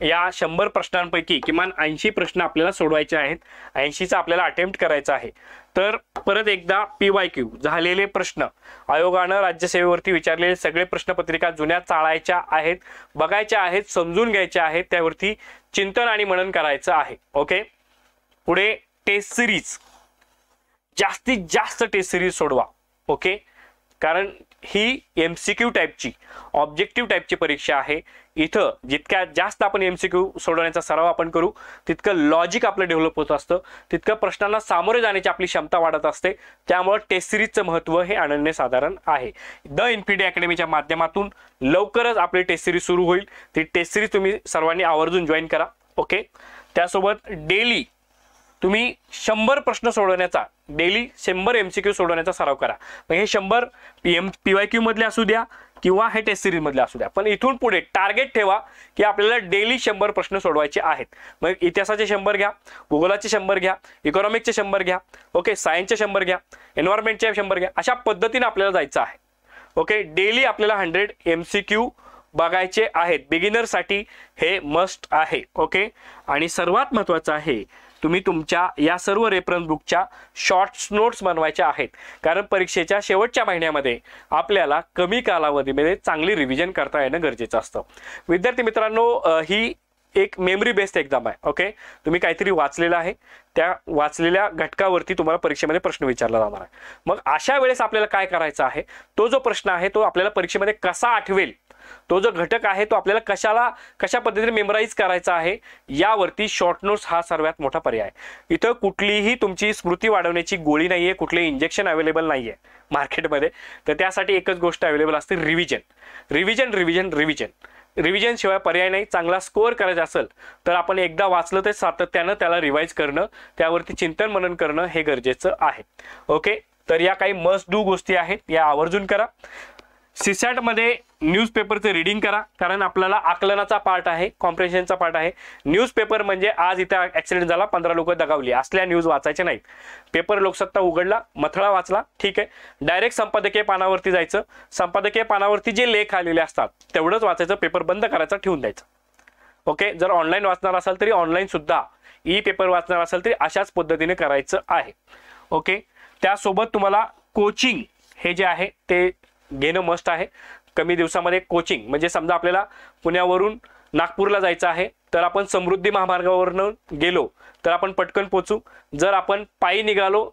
या 100 प्रश्नांपैकी किमान 80 प्रश्न आपल्याला सोडवायचे आहेत. 80चा आपल्याला अटेम्प्ट करायचा आहे. तर परत एकदा PYQ झालेले प्रश्न, आयोगानं राज्यसेवेवरती विचारलेले सगळे प्रश्नपत्रिका जुन्या चाळायच्या आहेत, बघायच्या आहेत, समजून घ्यायच्या आहेत, त्यावरती चिंतन आणि मनन करायचं आहे. ओके, पुढे टेस्ट सिरीज, जास्तीत जास्त टेस्ट सिरीज सोडवा. ओके, कारण ही MCQ टाईपची, ऑब्जेक्टिव्ह टाईपची परीक्षा आहे. इथं जितक्या जास्त आपण MCQ सोडवण्याचा सराव आपण करू तितकं लॉजिक आपलं डेव्हलप होत असतं, तितकं प्रश्नांना सामोरे जाण्याची आपली क्षमता वाढत असते. त्यामुळे टेस्ट सिरीजचं महत्त्व हे अनन्यसाधारण आहे. द इन्फिनिटी अकॅडमीच्या माध्यमातून लवकरच आपली टेस्ट सिरीज सुरू होईल. ती टेस्ट सिरीज तुम्ही सर्वांनी आवर्जून जॉईन करा. ओके, त्यासोबत डेली तुम्ही 100 प्रश्न सोडवण्याचा, डेली 100 MCQ सोडवण्याचा सराव करा. मग हे 100 PYQ मधले असू द्या किंवा हे टेस्ट सिरीज मधले असू द्या, पण इथून पुढे टार्गेट ठेवा की आपल्याला डेली 100 प्रश्न सोडवायचे आहेत. मग इतिहासाचे 100 घ्या, भूगोलाचे 100 घ्या, इकॉनॉमिक्सचे 100 घ्या, ओके, सायन्सचे 100 घ्या, एन्व्हायरमेंटचे 100 घ्या. अशा पद्धतीने आपल्याला जायचं आहे. ओके, डेली आपल्याला 100 MCQ बघायचे आहेत. बिगिनरसाठी हे मस्ट आहे. ओके, आणि सर्वात महत्त्वाचं आहे, तुम्ही तुमच्या या सर्व रेफरन्स बुकच्या शॉर्ट्स नोट्स बनवायच्या आहेत. कारण परीक्षेच्या शेवटच्या महिन्यामध्ये आपल्याला कमी कालावधीमध्ये चांगली रिव्हिजन करता येणं गरजेचं असतं. विद्यार्थी मित्रांनो, ही एक मेमरी बेस्ड एक्झाम आहे. ओके, तुम्ही काहीतरी वाचलेलं आहे, त्या वाचलेल्या घटकावरती तुम्हाला परीक्षेमध्ये प्रश्न विचारला जाणार आहे. मग अशा वेळेस आपल्याला काय करायचं आहे, तो जो प्रश्न आहे तो आपल्याला परीक्षेमध्ये कसा आठवेल, तो जो घटक आहे तो आपल्याला कशा पद्धतीने मेमराईज करायचा आहे, यावरती शॉर्ट नोट्स हा सर्वात मोठा पर्याय. इथं कुठलीही तुमची स्मृती वाढवण्याची गोळी नाहीये, कुठलेही इंजेक्शन अवेलेबल नाहीये मार्केटमध्ये. तर त्यासाठी एकच गोष्ट अवेलेबल असते, revision, revision, revision, revision. Revision शिवाय पर्याय नाही. चांगला स्कोअर करायचा असेल तर आपण एकदा वाचलं तर सातत्यानं त्याला रिवाइज करणं, त्यावरती चिंतन मनन करणं हे गरजेचं आहे. ओके, तर या काही मस्ट डू गोष्टी आहेत, या आवर्जून करा. सीसॅट मध्ये न्यूजपेपरचं रीडिंग करा, कारण आपल्याला आकलनाचा पार्ट आहे, कॉम्प्रिहेन्शनचा पार्ट आहे. न्यूजपेपर म्हणजे आज इथं ऍक्सिडेंट झाला, 15 लोक दगावली असल्या न्यूज वाचायच्या नाहीत. पेपर लोकसत्ता उघडला, मथळा वाचला, ठीक आहे, डायरेक्ट संपादकीय पानावरती जायचं. संपादकीय पानावरती जे लेख आलेले असतात तेवढंच वाचायचं, पेपर बंद करायचा, ठेवून द्यायचं. ओके, जर ऑनलाईन वाचणार असाल तरी ऑनलाईन सुद्धा, ई पेपर वाचणार असाल तरी अशाच पद्धतीने करायचं आहे. ओके, त्यासोबत तुम्हाला कोचिंग हे जे आहे ते घेणं मस्ट आहे. कमी दिवसामध्ये कोचिंग म्हणजे समजा आपल्याला पुण्यावरून नागपूरला जायचं आहे तर आपण समृद्धी महामार्गावरून गेलो तर आपण पटकन पोचू. जर आपण पायी निघालो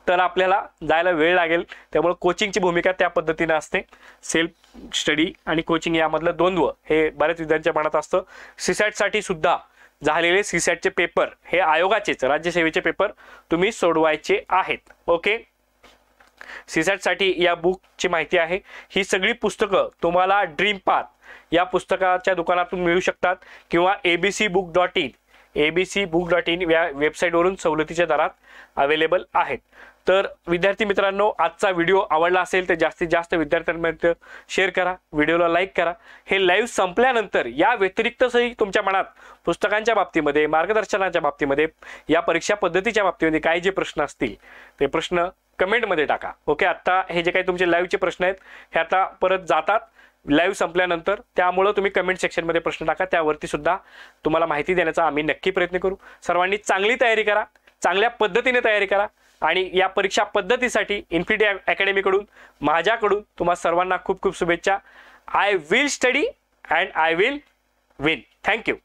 तर आपल्याला जायला वेळ लागेल. त्यामुळे कोचिंगची भूमिका त्या पद्धतीने असते. सेल्फ स्टडी आणि कोचिंग यामधलं द्वंद्व हे बऱ्याच विद्यार्थ्यांच्या मनात असतं. सीसॅटसाठी सुद्धा झालेले सीसॅटचे पेपर हे आयोगाचेच राज्यसेवेचे पेपर तुम्ही सोडवायचे आहेत. ओके, सीसॅटसाठी या बुकची माहिती आहे. ही सगळी पुस्तकं तुम्हाला ड्रीम पाथ या पुस्तकाच्या दुकानातून मिळू शकतात किंवा abcbook.in या वेबसाईटवरून सवलतीच्या दरात अवेलेबल आहेत. तर विद्यार्थी मित्रांनो, आजचा व्हिडिओ आवडला असेल तर जास्तीत जास्त विद्यार्थ्यांमध्ये शेअर करा, व्हिडिओला लाईक करा. हे लाईव्ह संपल्यानंतर या व्यतिरिक्तही तुमच्या मनात पुस्तकांच्या बाबतीमध्ये, मार्गदर्शनाच्या बाबतीमध्ये, या परीक्षा पद्धतीच्या बाबतीमध्ये काय जे प्रश्न असतील ते प्रश्न कमेंटमध्ये टाका. ओके, आता हे जे काही तुमचे लाईव्हचे प्रश्न आहेत हे आता परत जातात लाईव्ह संपल्यानंतर, त्यामुळे तुम्ही कमेंट सेक्शनमध्ये प्रश्न टाका, त्यावरती सुद्धा तुम्हाला माहिती देण्याचा आम्ही नक्की प्रयत्न करू. सर्वांनी चांगली तयारी करा, चांगल्या पद्धतीने तयारी करा आणि या परीक्षा पद्धतीसाठी इन्फिनिटी अकॅडमीकडून, माझ्याकडून तुम्हा सर्वांना खूप खूप शुभेच्छा. I will study and I will win. Thank you.